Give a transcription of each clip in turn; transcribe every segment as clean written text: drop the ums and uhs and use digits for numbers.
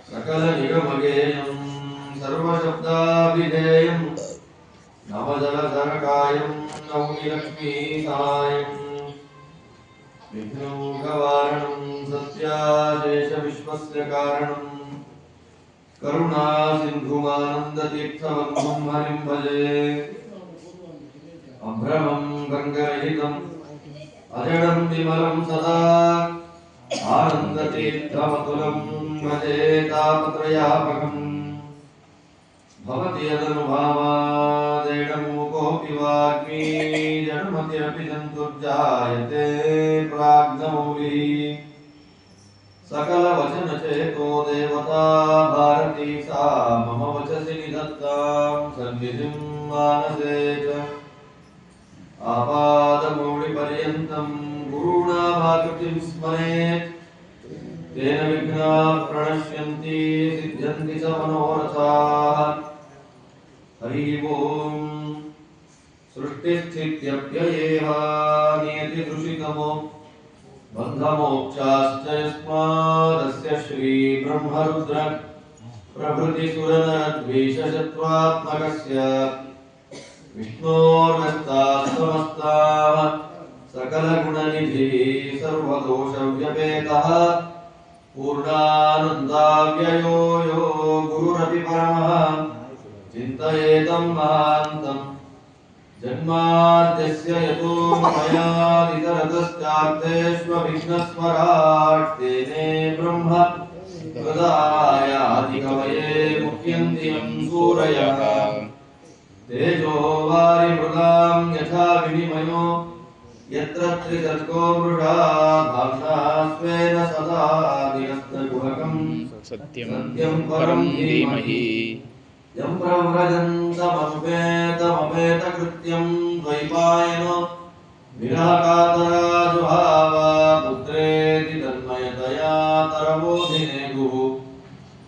सकल निगमगेयं सर्वशब्दाभिधेयं नवजलधरकायं नौमि लक्ष्मीसहायं विघ्नौघवारणं सत्याशेषविश्वस्य कारणं करुणासिन्धुमानन्दतीर्थबन्धुं हरिं भजे अभ्रमं गङ्गरहितम् अजडं विमलं सदा आनन्दतीर्थमतुलं भजे तापत्रयापकम् भवति यदनुभावादेडमूकोऽपि वाग्मी जडमतिरपि जन्तुर्जायते प्राज्ञमौलिः सकलवचनचेतो देवता भारती सा मम वचसि निधत्तां सन्निधिं मानसे च आपादमौलिपर्यन्तं गुरूणामाकृतिं स्मरेत् तेन विघ्नाः प्रणश्यन्ति सिद्ध्यन्ति च मनोरथाः हरिः ओम् सृष्टिस्थित्यप्ययेह नियतिदृशितमो बन्धमोक्षाश्च यस्मादस्य श्रीब्रह्मरुद्र प्रभृतिसुरनरद्वेषशत्रुत्मकस्य विष्णोर्व्यस्ताः समस्ताः सकलगुणनिधिः सर्वदोषव्यपेतः पूर्णानन्दाव्ययो यो गुरुरपि परमः चिन्तयेतं महान्तं जन्माद्यस्य यतो मयादितरतश्चार्थेष्वभिघ्नस्वराट् तेने ब्रह्म हृदायादिकवये मुह्यन्ति यं सूरयः तेजो वारिमृगां यथा विनिमयो यत्र त्रिसर्गो मृषा भाषा स्वेन सदा निरस्तकुहकं सत्यं परं धीमहि यं प्रव्रजन्तमनुपेतमपेतकृत्यं द्वैपायनो विरहकातराजुहावा पुत्रेति तन्मयतया तरवोधिनेगुः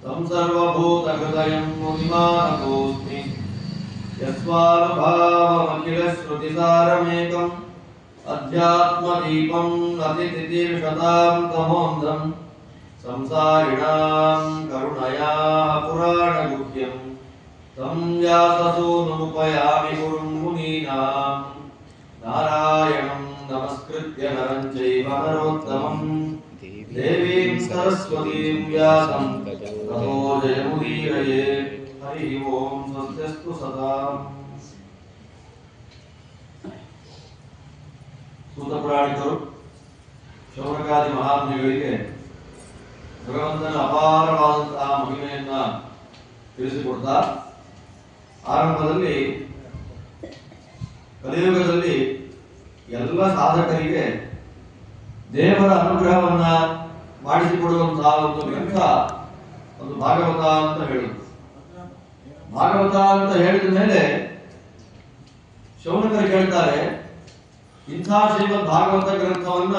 तं सर्वभूतहृदयं मुनिमानतोऽस्मि यस्वानुभावमखिलश्रुतिसारमेकम् अध्यात्मदीपं अतिथितीर्षतां तमोन्धं संसारिणां करुणयाः पुराणगुह्यं तं व्याससूनुमुपयामि गुरुं मुनीनां नारायणं नमस्कृत्य नरं चैव नरोत्तमं देवीं सरस्वतीं व्यासं ततो जयमुदीरये हरिः ओं स्वस्तिस्तु सदाम् सूतपुराणिकರು ಶೌನಕಾದಿ ಮಹಾತ್ಮೆಗಳಿಗೆ ಭಗವಂತನ ಅಪಾರವಾದಂತಹ ಮಹಿಮೆಯನ್ನ ತಿಳಿಸಿಕೊಡ್ತಾ ಆರಂಭದಲ್ಲಿ ಕಲಿಯುಗದಲ್ಲಿ ಎಲ್ಲ ಸಾಧಕರಿಗೆ ದೇವರ ಅನುಗ್ರಹವನ್ನ ಮಾಡಿಸಿಕೊಡುವಂತಹ ಒಂದು ಗ್ರಂಥ ಒಂದು ಭಾಗವತ ಅಂತ ಹೇಳಿದ್ರು. ಭಾಗವತ ಅಂತ ಹೇಳಿದ ಮೇಲೆ ಶೌನಕರು ಹೇಳ್ತಾರೆ, ಇಂಥ ಶ್ರೀಮದ್ ಭಾಗವತ ಗ್ರಂಥವನ್ನ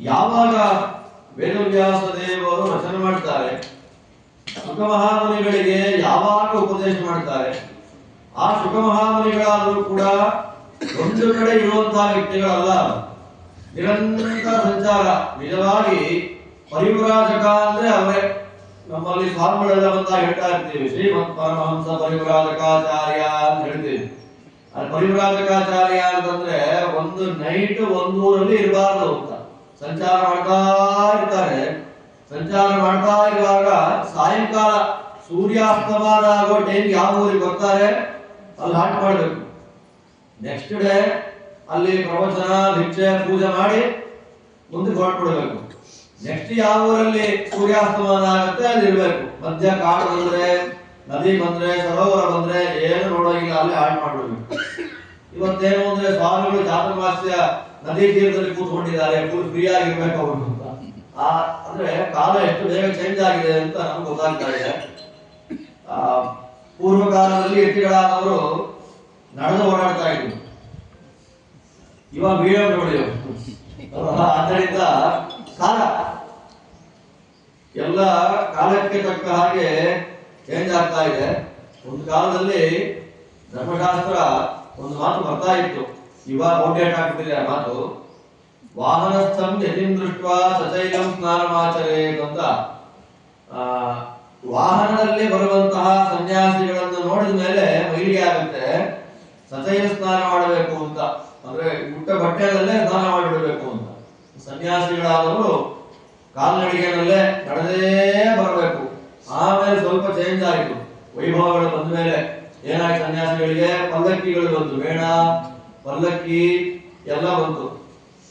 ಯಾವಾಗ ವೇದವ್ಯಾಸ ದೇವರು ರಚನೆ ಮಾಡ್ತಾರೆ, ಶುಕ ಮಹಾಮುನಿಗಳಿಗೆ ಯಾವಾಗ ಉಪದೇಶ ಮಾಡ್ತಾರೆ, ಆ ಶುಕ ಮಹಾಮುನಿಗಳಾದರೂ ಕೂಡ ಒಂದು ಕಡೆ ಇರುವಂತಹ ವ್ಯಕ್ತಿಗಳಲ್ಲ, ನಿರಂತರ ಸಂಚಾರ. ನಿಜವಾಗಿ ಪರಿವ್ರಾಜಕ ಅಂದ್ರೆ ಅವರೇ. ನಮ್ಮಲ್ಲಿ ಸ್ವಾಮಿಗಳೆಲ್ಲ ಬಂದ ಹೇಳ್ತಾ ಇರ್ತೀವಿ, ಶ್ರೀಮತ್ ಪರಮಹಂಸ ಪರಿವ್ರಾಜಕಾಚಾರ್ಯ ಅಂತ ಹೇಳ್ತೀವಿ. ಪರಿವ್ರಾಜಕಾಚಾರ್ಯ ಅಂತಂದ್ರೆ ಒಂದು ನೈಟ್ ಒಂದೂರಲ್ಲಿ ಇರಬಾರ್ದು ಅಂತ ಸಂಚಾರ ಮಾಡ್ತಾ ಇರ್ತಾರೆ. ಸಂಚಾರ ಮಾಡ್ತಾ ಇರುವಾಗ ಸಾಯಂಕಾಲ ಸೂರ್ಯಾಸ್ತಮಾನ ಆಗೋ ಟೈಮ್ ಯಾವ ಊರಿಗೆ ಬರ್ತಾರೆ ಅಲ್ಲಿ ಹಾಟ್ ಮಾಡಬೇಕು. ನೆಕ್ಸ್ಟ್ ಡೇ ಅಲ್ಲಿ ಪ್ರವಚನ ಭಿಕ್ಷೆ ಪೂಜೆ ಮಾಡಿ ಮುಂದಕ್ಕೆ ಹೊರಟ್ಬಿಡ್ಬೇಕು. ನೆಕ್ಸ್ಟ್ ಯಾವ ಊರಲ್ಲಿ ಸೂರ್ಯಾಸ್ತಮಾನ ಆಗುತ್ತೆ ಅಲ್ಲಿ ಇರ್ಬೇಕು. ಮಧ್ಯ ಕಾಡು ಬಂದ್ರೆ, ನದಿ ಬಂದ್ರೆ, ಸರೋವರ ಬಂದ್ರೆ ಏನು ನೋಡೋಗಿಲ್ಲ, ಅಲ್ಲಿ ಹಾಟ್ ಮಾಡ್ಬಿಡ್ಬೇಕು. ಇವತ್ತೇನು ಅಂದ್ರೆ ಸ್ವಾಮಿಗಳು ಚಾತುರ್ಮಾಸ್ಯ ನದಿ ತೀರದಲ್ಲಿ ಕೂತ್ಕೊಂಡಿದ್ದಾರೆ, ಫುಲ್ ಫ್ರೀ ಆಗಿರ್ಬೇಕು ಅವರು ಅಂತ. ಅಂದ್ರೆ ಕಾಲ ಎಷ್ಟು ಬೇಗ ಚೇಂಜ್ ಆಗಿದೆ ಅಂತ ನಮ್ಗೆ ಗೊತ್ತಾಗ್ತಾ ಇದೆ. ಪೂರ್ವ ಕಾಲದಲ್ಲಿ ಎತ್ತಿಗಳಾದವರು ನಡೆದು ಓಡಾಡ್ತಾ ಇದ್ರು, ಇವಾಗ ವಿಡಿಯೋ ನೋಡಿ. ಆದ್ದರಿಂದ ಕಾಲ ಎಲ್ಲ ಕಾಲಕ್ಕೆ ತಕ್ಕ ಹಾಗೆ ಚೇಂಜ್ ಆಗ್ತಾ ಇದೆ. ಒಂದು ಕಾಲದಲ್ಲಿ ಧರ್ಮಶಾಸ್ತ್ರ ಒಂದು ಮಾತು ಬರ್ತಾ ಇತ್ತು, ಇವಾಗ ಔಟ್ಡೇಟ್ ಆಗ್ಬಿಟ್ಟಿದೆ ಆ ಮಾತು. ವಾಹನಸ್ಥಂ ಯತಿಂ ದೃಷ್ಟ್ವಾ ಸಚೈಲಂ ಸ್ನಾನಮಾಚರೇತ್ ಅಂತ ವಾಹನದಲ್ಲಿ ಬರುವಂತಹ ಸನ್ಯಾಸಿಗಳನ್ನು ನೋಡಿದ ಮೇಲೆ ಮೈಲಿಗೆ ಆಗುತ್ತೆ, ಸತೈಲ ಸ್ನಾನ ಮಾಡಬೇಕು ಅಂತ, ಅಂದ್ರೆ ಉಟ್ಟ ಬಟ್ಟೆಯಲ್ಲೇ ಸ್ನಾನ ಮಾಡಿಬಿಡಬೇಕು ಅಂತ. ಸನ್ಯಾಸಿಗಳಾದವರು ಕಾಲ್ನಡಿಗೆನಲ್ಲೇ ನಡೆದೇ ಬರಬೇಕು. ಆಮೇಲೆ ಸ್ವಲ್ಪ ಚೇಂಜ್ ಆಯಿತು, ವೈಭವಗಳು ಬಂದ ಮೇಲೆ ಏನಾಯ್ತು, ಸನ್ಯಾಸಿಗಳಿಗೆ ಪಲ್ಲಕ್ಕಿಗಳು ಬಂತು, ಬೇಡ ಪಲ್ಲಕ್ಕಿ ಎಲ್ಲ ಬಂತು.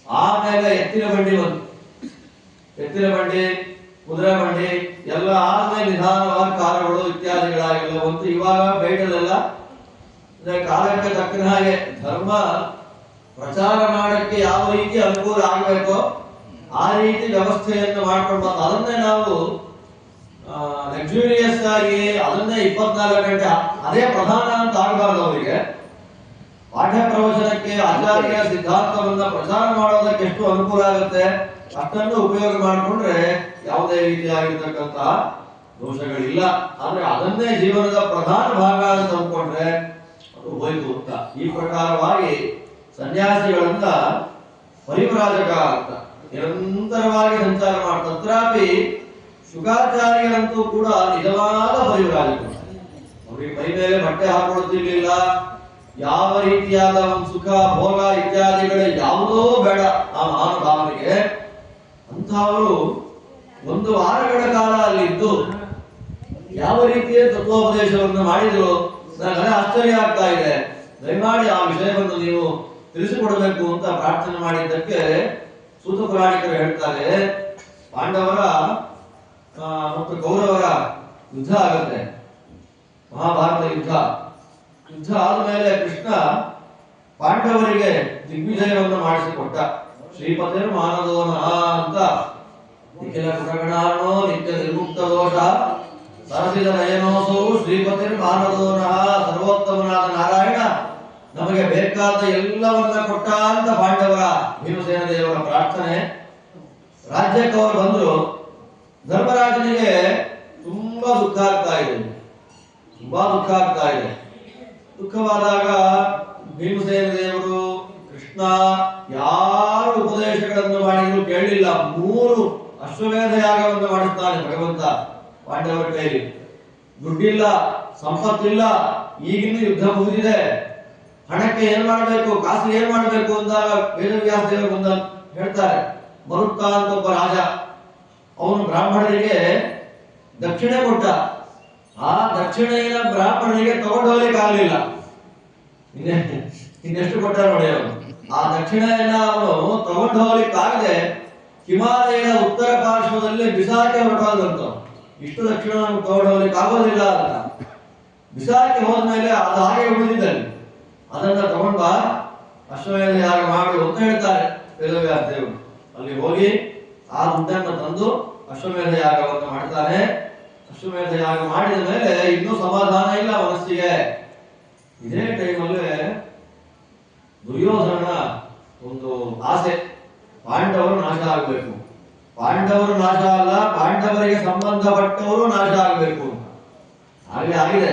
ಆಮೇಲೆ ಎತ್ತಿನ ಬಂಡಿ ಬಂತು, ಎತ್ತಿನ ಬಂಡಿ, ಕುದುರೆ ಬಂಡಿ ಎಲ್ಲ ಆದ್ಮೇಲೆ ನಿಧಾನವಾದ ಕಾರುಗಳು ಇತ್ಯಾದಿಗಳಾಗೆಲ್ಲ ಬಂತು. ಇವಾಗ ಬೈಟಲ್ಲೆಲ್ಲ ಕಾಲಕ್ಕೆ ತಕ್ಕನ ಹಾಗೆ ಧರ್ಮ ಪ್ರಚಾರ ಮಾಡಕ್ಕೆ ಯಾವ ರೀತಿ ಅನುಕೂಲ ಆಗಬೇಕೋ ಆ ರೀತಿ ವ್ಯವಸ್ಥೆಯನ್ನು ಮಾಡ್ಕೊಂಡು ಬಂದು ಅದನ್ನೇ ನಾವು ಲಕ್ಸುರಿಯಸ್ ಆಗಿ ಅದನ್ನೇ 24 ಗಂಟೆ ಅದೇ ಪ್ರಧಾನ ಅಂತ ಆಗಬಾರ್ದು. ಅವರಿಗೆ ಪಾಠ ಪ್ರವಚನಕ್ಕೆ ಆಚಾರ್ಯ ಸಿದ್ಧಾಂತವನ್ನ ಪ್ರಚಾರ ಮಾಡೋದಕ್ಕೆ ಎಷ್ಟು ಅನುಕೂಲ ಆಗುತ್ತೆ ಅಷ್ಟನ್ನು ಉಪಯೋಗ ಮಾಡಿಕೊಂಡ್ರೆ ಯಾವುದೇ ರೀತಿಯಾಗಿರ್ತಕ್ಕಂತಹ ದೋಷಗಳಿಲ್ಲ. ಆದ್ರೆ ಅದನ್ನೇ ಜೀವನದ ಪ್ರಧಾನ ಭಾಗ ಅಂತ ಅಂದ್ಕೊಂಡ್ರೆ ಅದು ಹೋಯ್ತು ಅಂತ. ಈ ಪ್ರಕಾರವಾಗಿ ಸನ್ಯಾಸಿಗಳನ್ನ ಪರಿವ್ರಾಜಕ ಅಂತ ನಿರಂತರವಾಗಿ ಸಂಚಾರ ಮಾಡ್ತಾರೆ. ತತ್ರಾಪಿ ಶುಕಾಚಾರ್ಯರಂತೂ ಕೂಡ ನಿಜವಾದ ಪರಿವ್ರಾಜಕರು. ಅವ್ರಿಗೆ ಮೈ ಮೇಲೆ ಬಟ್ಟೆ ಹಾಕೊಳ್ಳುತ್ತಿರ್ಲಿಲ್ಲ, ಯಾವ ರೀತಿಯಾದ ಒಂದು ಸುಖ ಭೋಗ ಇತ್ಯಾದಿಗಳು ಯಾವುದೋ ಬೇಡ ಆ ಮಹಾನುಭಾವನಿಗೆ. ಅಂಥವರು 1 ವಾರಗಳ ಕಾಲ ಅಲ್ಲಿ ಇದ್ದು ಯಾವ ರೀತಿಯ ತತ್ವೋಪದೇಶವನ್ನು ಮಾಡಿದ್ರು ನನಗೆ ಆಶ್ಚರ್ಯ ಆಗ್ತಾ ಇದೆ. ದಯಮಾಡಿ ಆ ವಿಷಯವನ್ನು ನೀವು ತಿಳಿಸಿಕೊಡಬೇಕು ಅಂತ ಪ್ರಾರ್ಥನೆ ಮಾಡಿದ್ದಕ್ಕೆ ಸೂತ ಪುರಾಣಿಕರು ಹೇಳ್ತಾರೆ, ಪಾಂಡವರ ಮತ್ತು ಕೌರವರ ಯುದ್ಧ ಆಗುತ್ತೆ, ಮಹಾಭಾರತ ಯುದ್ಧ. ಯುದ್ಧ ಆದ್ಮೇಲೆ ಕೃಷ್ಣ ಪಾಂಡವರಿಗೆ ದಿಗ್ವಿಜಯವನ್ನು ಮಾಡಿಸಿಕೊಟ್ಟ. ಶ್ರೀಪತಿರ್ ಮಾನದೋನ ಅಂತ ನಿಖಿಲ ಗುಣಗಣಾರ್ಣೋ ನಿತ್ಯ ನಿರ್ಮುಕ್ತ ದೋಷ ಸರಸಿದ ನಯನೋಸು ಶ್ರೀಪತಿರ್ ಮಾನದೋನ, ಸರ್ವೋತ್ತಮನಾದ ನಾರಾಯಣ ನಮಗೆ ಬೇಕಾದ ಎಲ್ಲವನ್ನ ಕೊಟ್ಟ ಅಂತ ಪಾಂಡವರ ಭೀಮಸೇನ ದೇವರ ಪ್ರಾರ್ಥನೆ. ರಾಜ್ಯಕ್ಕೆ ಅವರು ಬಂದ್ರು. ಧರ್ಮರಾಜನಿಗೆ ತುಂಬಾ ದುಃಖ ಆಗ್ತಾ ಇದೆ, ತುಂಬಾ ದುಃಖ ಆಗ್ತಾ ಇದೆ. ದುಃಖವಾದಾಗ ಭೀಮಸೇನ ದೇವರು ಕೃಷ್ಣ ಯಾರು ಉಪದೇಶಗಳನ್ನು ಮಾಡಿದ್ರು ಕೇಳಲಿಲ್ಲ. 3 ಅಶ್ವಮೇಧ ಯಾಗವನ್ನು ಮಾಡಿಸ್ತಾನೆ ಭಗವಂತ ಪಾಂಡವರ ಕೈಲಿ. ದುಡ್ಡಿಲ್ಲ, ಸಂಪತ್ತಿಲ್ಲ, ಈಗಿನ ಯುದ್ಧ ಮುಗಿದಿದೆ, ಹಣಕ್ಕೆ ಏನ್ ಮಾಡಬೇಕು, ಕಾಸು ಏನ್ ಮಾಡಬೇಕು ಅಂದಾಗ ವೇದವ್ಯಾಸ ದೇವರು ಬಂದ ಹೇಳ್ತಾರೆ. ಮರುತ್ತ ಅಂತ ಒಬ್ಬ ರಾಜ, ಅವನು ಬ್ರಾಹ್ಮಣರಿಗೆ ದಕ್ಷಿಣೆ ಕೊಟ್ಟ. ಆ ದಕ್ಷಿಣೆಯ ಬ್ರಾಹ್ಮಣರಿಗೆ ತಗೊಂಡು ಹೋಗ್ಲಿಕ್ಕೆ ಆಗಲಿಲ್ಲ. ಇನ್ನೆಷ್ಟು ಕೊಟ್ಟ ನೋಡಿ ಅವನು. ಆ ದಕ್ಷಿಣೆಯನ್ನ ಅವನು ತಗೊಂಡು ಹೋಗ್ಲಿಕ್ಕೆ ಆಗದೆ ಹಿಮಾಲಯದ ಉತ್ತರ ಪಾರ್ಶ್ವದಲ್ಲಿ ಬಿಸಾಕಿ ಹೊರಟೋದಂತ. ಇಷ್ಟು ದಕ್ಷಿಣ ನಮ್ಗೆ ತಗೊಂಡು ಹೋಗ್ಲಿಕ್ಕೆ ಆಗೋದಿಲ್ಲ ಅಂತ ಬಿಸಾಕಿ ಹೋದ್ಮೇಲೆ ಅದು ಹಾಗೆ ಉಳಿದಿದ್ದಲ್ಲಿ ಅದನ್ನ ತಗೊಂಡ ಅಶ್ವಮೇಧ ಯಾಗ ಮಾಡು ಅಂತ ಹೇಳ್ತಾರೆ ವೇದವ್ಯಾಸ ದೇವರು. ಅಲ್ಲಿ ಹೋಗಿ ಆ ದುಡ್ಡನ್ನು ತಂದು ಅಶ್ವಮೇಧ ಯಾಗವನ್ನು ಮಾಡ್ತಾನೆ. ಅಶ್ವಮೇಧ ಯಾಗ ಮಾಡಿದ ಮೇಲೆ ಇನ್ನೂ ಸಮಾಧಾನ ಇಲ್ಲ ಮನಸ್ಸಿಗೆ. ಇದೇ ಟೈಮಲ್ಲಿ ದುರ್ಯೋಧನ ಒಂದು ಆಸೆ, ಪಾಂಡವರು ನಾಶ ಆಗಬೇಕು, ಪಾಂಡವರು ನಾಶ ಅಲ್ಲ ಪಾಂಡವರಿಗೆ ಸಂಬಂಧಪಟ್ಟವರು ನಾಶ ಆಗಬೇಕು ಅಂತ. ಹಾಗೆ ಆಗಿದೆ.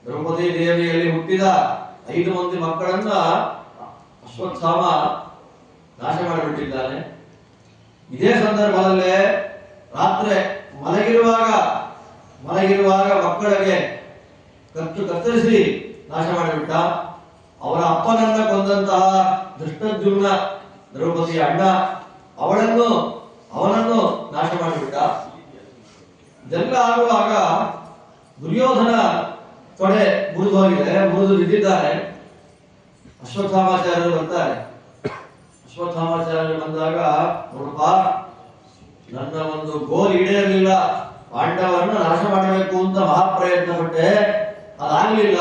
ದ್ರೌಪದಿ ದೇವಿಯಲ್ಲಿ ಹುಟ್ಟಿದ 5 ಮಂದಿ ಮಕ್ಕಳನ್ನ ಅಶ್ವತ್ಥಾಮ ನಾಶ ಮಾಡಿಬಿಟ್ಟಿದ್ದಾನೆ. ಇದೇ ಸಂದರ್ಭದಲ್ಲೇ ರಾತ್ರಿ ಮಲಗಿರುವಾಗ ಮಕ್ಕಳಿಗೆ ಕತ್ತರಿಸಿ ನಾಶ ಮಾಡಿಬಿಟ್ಟ. ಅವರ ಅಪ್ಪನನ್ನ ಕೊಂದಂತಹ ಧೃಷ್ಟದ್ಯುಮ್ನ ದ್ರೌಪದಿಯ ಅಣ್ಣ ಅವನನ್ನು ನಾಶ ಮಾಡಿಬಿಟ್ಟ. ಇದೆಲ್ಲ ಆಗುವಾಗ ದುರ್ಯೋಧನ ತೊಡೆ ಮುರಿದು ಹೋಗಿದೆ, ಮುರಿದು ಬಿದ್ದಿದ್ದಾನೆ. ಅಶ್ವತ್ಥಾಮಾಚಾರ್ಯರು ಬರ್ತಾರೆ. ಅಶ್ವತ್ಥಾಮಾಚಾರ್ಯರು ಬಂದಾಗ, ನೋಡಪ್ಪ ನನ್ನ ಒಂದು ಗೋಲ್ ಈಡೇರಲಿಲ್ಲ, ಪಾಂಡವರನ್ನ ನಾಶ ಮಾಡಬೇಕು ಅಂತ ಮಹಾಪ್ರಯತ್ನ ಪಟ್ಟೆ, ಅದಾಗ್ಲಿಲ್ಲ,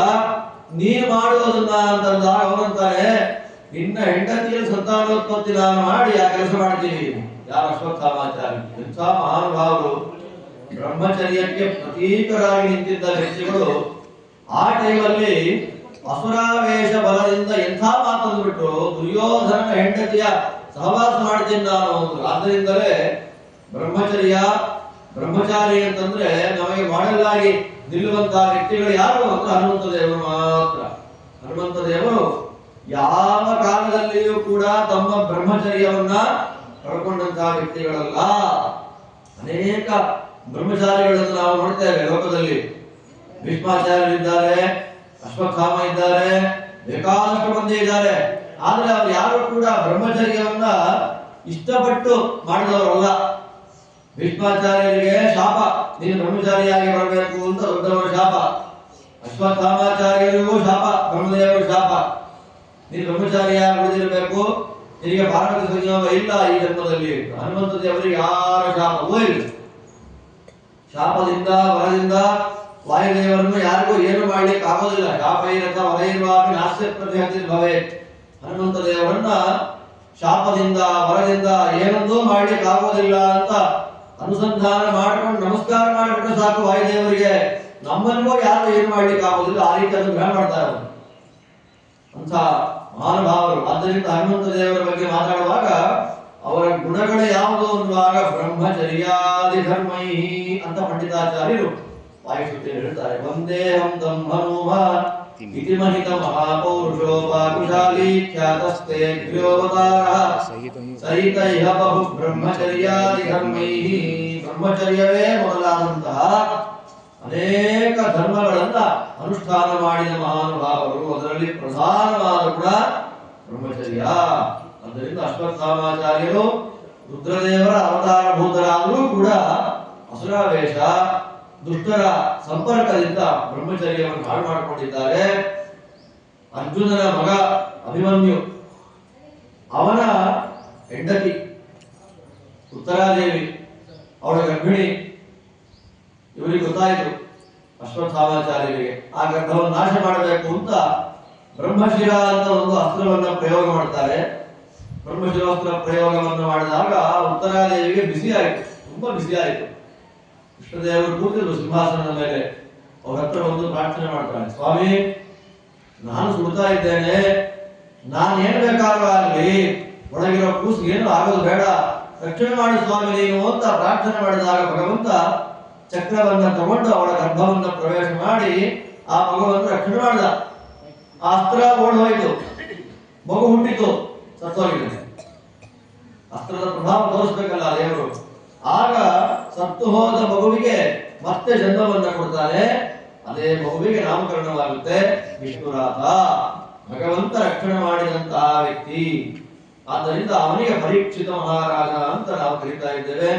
ನೀನು ಮಾಡುವುದನ್ನ ಅಂತಂದಾಗ ಅವನಂತಾನೆ, ನಿನ್ನ ಹೆಂಡತಿಯ ಸಂತಾನೋತ್ಪತ್ತಿ ನಾನು ಮಾಡಿ ಆ ಕೆಲಸ ಮಾಡ್ತೀನಿ. ಯಾರು? ಅಶ್ವತ್ಥಾಮಾಚಾರ್ಯ. ಎಂಥ ಮಹಾನುಭಾವರು, ಬ್ರಹ್ಮಚರ್ಯಕ್ಕೆ ಪ್ರತೀಕರಾಗಿ ನಿಂತಿದ್ದ ವ್ಯಕ್ತಿಗಳು ಆ ಟೈಮಲ್ಲಿ ಅಸುರಾವೇಶ ಬಲದಿಂದ ಎಂಥ ಮಾತಂದ್ಬಿಟ್ಟು ದುರ್ಯೋಧನ ಹೆಂಡತಿಯ ಸಹವಾಸ ಮಾಡ್ತೀನಿ ನಾನು ಅಂದ್ರು. ಆದ್ದರಿಂದಲೇ ಬ್ರಹ್ಮಚಾರಿ ಅಂತಂದ್ರೆ ನಮಗೆ ಮಾಡೆಲ್ ಆಗಿ ನಿಲ್ಲುವಂತಹ ವ್ಯಕ್ತಿಗಳು ಯಾರು ಅಂದ್ರೆ ಹನುಮಂತ ದೇವರು ಮಾತ್ರ. ಹನುಮಂತ ದೇವರು ಯಾವ ಕಾಲದಲ್ಲಿಯೂ ಕೂಡ ತಮ್ಮ ಬ್ರಹ್ಮಚರ್ಯವನ್ನ ಕಳ್ಕೊಂಡಂತಹ ವ್ಯಕ್ತಿಗಳಲ್ಲ. ಅನೇಕ ಬ್ರಹ್ಮಚಾರಿಗಳನ್ನು ನಾವು ನೋಡ್ತೇವೆ ಲೋಕದಲ್ಲಿ. ಭೀಷ್ಮಾಚಾರ್ಯರಿದ್ದಾರೆ, ಅಶ್ವತ್ಥಾಮ ಇದ್ದಾರೆ, ಬೇಕಾದಷ್ಟು ಮಂದಿ ಇದ್ದಾರೆ. ಆದ್ರೆ ಅವ್ರು ಯಾರು ಕೂಡ ಬ್ರಹ್ಮಚರ್ಯವನ್ನ ಇಷ್ಟಪಟ್ಟು ಮಾಡಿದವರಲ್ಲ. ಭೀಷ್ಮಾಚಾರ್ಯರಿಗೆ ಶಾಪ, ನೀನು ಬ್ರಹ್ಮಚಾರಿಯಾಗಿ ಬರಬೇಕು ಅಂತ ದೊಡ್ಡವರ ಶಾಪ. ಅಶ್ವತ್ಥಾಮಾಚಾರ್ಯರಿಗೂ ಶಾಪ, ಬ್ರಹ್ಮದೇವರು ಶಾಪ, ನೀನು ಬ್ರಹ್ಮಚಾರಿಯಾಗಿ ಉಳಿದಿರಬೇಕು, ನಿನಗೆ ಭಾರತ ಸಂಯೋಗ ಇಲ್ಲ ಈ ಜನ್ಮದಲ್ಲಿ. ಹನುಮಂತ ದೇವರಿಗೆ ಯಾರ ಶಾಪವೂ ಇಲ್ಲ. ಶಾಪದಿಂದ ವರದಿಂದ ವಾಯುದೇವರನ್ನು ಯಾರಿಗೂ ಏನು ಮಾಡ್ಲಿಕ್ಕೆ ಆಗೋದಿಲ್ಲ. ಶಾಪೈರಥ ವರೈರ್ವಾಪಿ ನಾಸ್ಯ ಪ್ರತಿಹತಿರ್ಭವೆ. ಹನುಮಂತ ದೇವರನ್ನ ಶಾಪದಿಂದ ವರದಿಂದ ಏನೊಂದೂ ಮಾಡ್ಲಿಕ್ಕೆ ಆಗೋದಿಲ್ಲ ಅಂತ ಅನುಸಂಧಾನ ಮಾಡ್ಕೊಂಡು ನಮಸ್ಕಾರ ಮಾಡಿಬಿಟ್ರೆ ಸಾಕು ವಾಯುದೇವರಿಗೆ. ನಮ್ಮನ್ಗೂ ಯಾರು ಏನು ಮಾಡ್ಲಿಕ್ಕೆ ಆಗೋದಿಲ್ಲ, ಆ ರೀತಿ ಅನುಗ್ರಹ ಮಾಡ್ತಾರೆ ಅಂತ ಮಹಾನುಭಾವರು. ಆದ್ದರಿಂದ ಹನುಮಂತ ದೇವರ ಬಗ್ಗೆ ಮಾತಾಡುವಾಗ ಅವರ ಗುಣಗಳು ಯಾವುದು ಅನ್ನುವಾಗ ಬ್ರಹ್ಮಚರ್ಯಾದಿ ಧರ್ಮೈ ಅಂತ ಪಂಡಿತಾಚಾರ್ಯರು ವಾಯುಸ್ತುತಿಯಲ್ಲಿ ಹೇಳ್ತಾರೆ. ವಂದೇಹಂ ತಂ ಹನುಮ ಇತಿ ಮಹಿತ ಮಹಾಪೌರುಷೋಪಾಕುಶಾಲಿ ಖ್ಯಾತಸ್ತೆ ದ್ವ್ಯೋವತಾರಃ ಸಹಿತ ಇಹ ಬಹು ಬ್ರಹ್ಮಚರ್ಯಾದಿ ಧರ್ಮೈ. ಬ್ರಹ್ಮಚರ್ಯವೇ ಮೊದಲಾದಂತಹ ಅನೇಕ ಧರ್ಮಗಳನ್ನ ಅನುಷ್ಠಾನ ಮಾಡಿದ ಮಹಾನುಭಾವರು. ಅದರಲ್ಲಿ ಪ್ರಧಾನವಾದ ಗುಣ ಬ್ರಹ್ಮಚರ್ಯ. ಆದ್ದರಿಂದ ಅಶ್ವತ್ಥಾಮಾಚಾರ್ಯರು ರುದ್ರದೇವರ ಅವತಾರಭೂತರಾದರೂ ಕೂಡ ಅಸುರಾವೇಶ ದುಷ್ಟರ ಸಂಪರ್ಕದಿಂದ ಬ್ರಹ್ಮಚರ್ಯವನ್ನು ಹಾಳು ಮಾಡಿಕೊಂಡಿದ್ದಾರೆ. ಅರ್ಜುನನ ಮಗ ಅಭಿಮನ್ಯು, ಅವನ ಹೆಂಡತಿ ಉತ್ತರಾದೇವಿ, ಅವಳ ಗರ್ಭಿಣಿ. ಇವರಿಗೆ ಗೊತ್ತಾಯಿತು ಅಶ್ವತ್ಥಾಮಾಚಾರ್ಯರಿಗೆ. ಆ ಗರ್ಭವನ್ನು ನಾಶ ಮಾಡಬೇಕು ಅಂತ ಬ್ರಹ್ಮಶಿರ ಅಂತ ಒಂದು ಅಸ್ತ್ರವನ್ನ ಪ್ರಯೋಗ ಮಾಡ್ತಾರೆ. ಬ್ರಹ್ಮಶಿರಾಸ್ತ್ರ ಪ್ರಯೋಗವನ್ನು ಮಾಡಿದಾಗ ಉತ್ತರಾದೇವಿಗೆ ಬಿಸಿ ಆಯಿತು, ತುಂಬಾ ಬಿಸಿ ಆಯಿತು. ಕೃಷ್ಣದೇವರು ಕೂತಿದ್ರು ಸಿಂಹಾಸನದ ಮೇಲೆ. ಅವ್ರ ಹತ್ರ ಒಂದು ಪ್ರಾರ್ಥನೆ ಮಾಡ್ತಾರೆ, ಸ್ವಾಮಿ ನಾನು ಸುಡ್ತಾ ಇದ್ದೇನೆ, ನಾನು ಏನ್ ಬೇಕಾದ್ರೂ ಆಗ್ಲಿ, ಒಳಗಿರೋ ಕೂಸು ಏನು ಆಗೋದು ಬೇಡ, ರಕ್ಷಣೆ ಮಾಡಿ ಸ್ವಾಮಿ ನೀನು ಅಂತ ಪ್ರಾರ್ಥನೆ ಮಾಡಿದಾಗ ಭಗವಂತ ಚಕ್ರವನ್ನ ತಗೊಂಡು ಅವಳ ಗರ್ಭವನ್ನ ಪ್ರವೇಶ ಮಾಡಿ ಆ ಮಗುವನ್ನು ರಕ್ಷಣೆ ಮಾಡಿದ. ಆ ಅಸ್ತ್ರ ಓಡ್ ಹೋಯಿತು, ಮಗು ಹುಟ್ಟಿತು, ಸತ್ತೋಗಿದೆ. ಅಸ್ತ್ರದ ಪ್ರಭಾವ ತೋರಿಸ್ಬೇಕಲ್ಲ ದೇವರು. ಆಗ ಸತ್ತು ಹೋದ ಮಗುವಿಗೆ ಮತ್ತೆ ಜನ್ಮವನ್ನ ಕೊಡ್ತಾನೆ. ಅದೇ ಮಗುವಿಗೆ ನಾಮಕರಣವಾಗುತ್ತೆ ವಿಷ್ಣುರಾತ, ಭಗವಂತ ರಕ್ಷಣೆ ಮಾಡಿದಂತಹ ವ್ಯಕ್ತಿ. ಆದ್ದರಿಂದ ಅವನಿಗೆ ಪರೀಕ್ಷಿತ ಮಹಾರಾಜ ಅಂತ ನಾವು ಕರೀತಾ ಇದ್ದೇವೆ.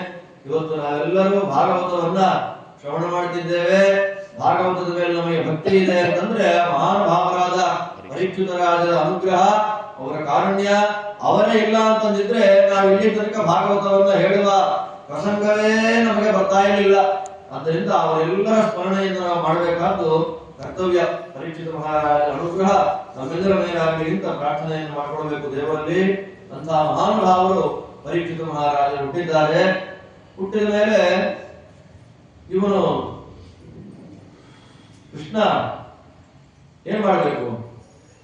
ಇವತ್ತು ನಾವೆಲ್ಲರೂ ಭಾಗವತವನ್ನ ಶ್ರವಣ ಮಾಡ್ತಿದ್ದೇವೆ. ಭಾಗವತದ ಮೇಲೆ ನಮಗೆ ಭಕ್ತಿ ಇದೆ ಅಂತಂದ್ರೆ ಮಹಾನುಭಾವರಾದ ಪರೀಕ್ಷಿತ ರಾಜರ ಅನುಗ್ರಹ, ಅವರ ಕಾರುಣ್ಯ. ಅವರೇ ಇಲ್ಲ ಅಂತಂದಿದ್ರೆ ನಾವು ಇಲ್ಲಿ ತನಕ ಭಾಗವತವನ್ನ ಹೇಳುವ ಪ್ರಸಂಗವೇ ನಮಗೆ ಬರ್ತಾ ಇರಲಿಲ್ಲ. ಆದ್ದರಿಂದ ಅವರೆಲ್ಲರ ಸ್ಮರಣೆಯಿಂದ ನಾವು ಮಾಡಬೇಕಾದ್ದು ಕರ್ತವ್ಯ. ಪರೀಕ್ಷಿತ ಮಹಾರಾಜರ ಅನುಗ್ರಹ ನಮ್ಮೆಲ್ಲರ ಮೇಲೆ ಆಗಲಿ ಅಂತ ಪ್ರಾರ್ಥನೆಯನ್ನು ಮಾಡಿಕೊಳ್ಬೇಕು ದೇವರಲ್ಲಿ. ಅಂತಹ ಮಹಾನುಭಾವರು ಪರೀಕ್ಷಿತ ಮಹಾರಾಜರು ಹುಟ್ಟಿದ್ದಾರೆ. ಹುಟ್ಟಿದ ಮೇಲೆ ಇವನು ಕೃಷ್ಣ ಏನ್ ಮಾಡಬೇಕು,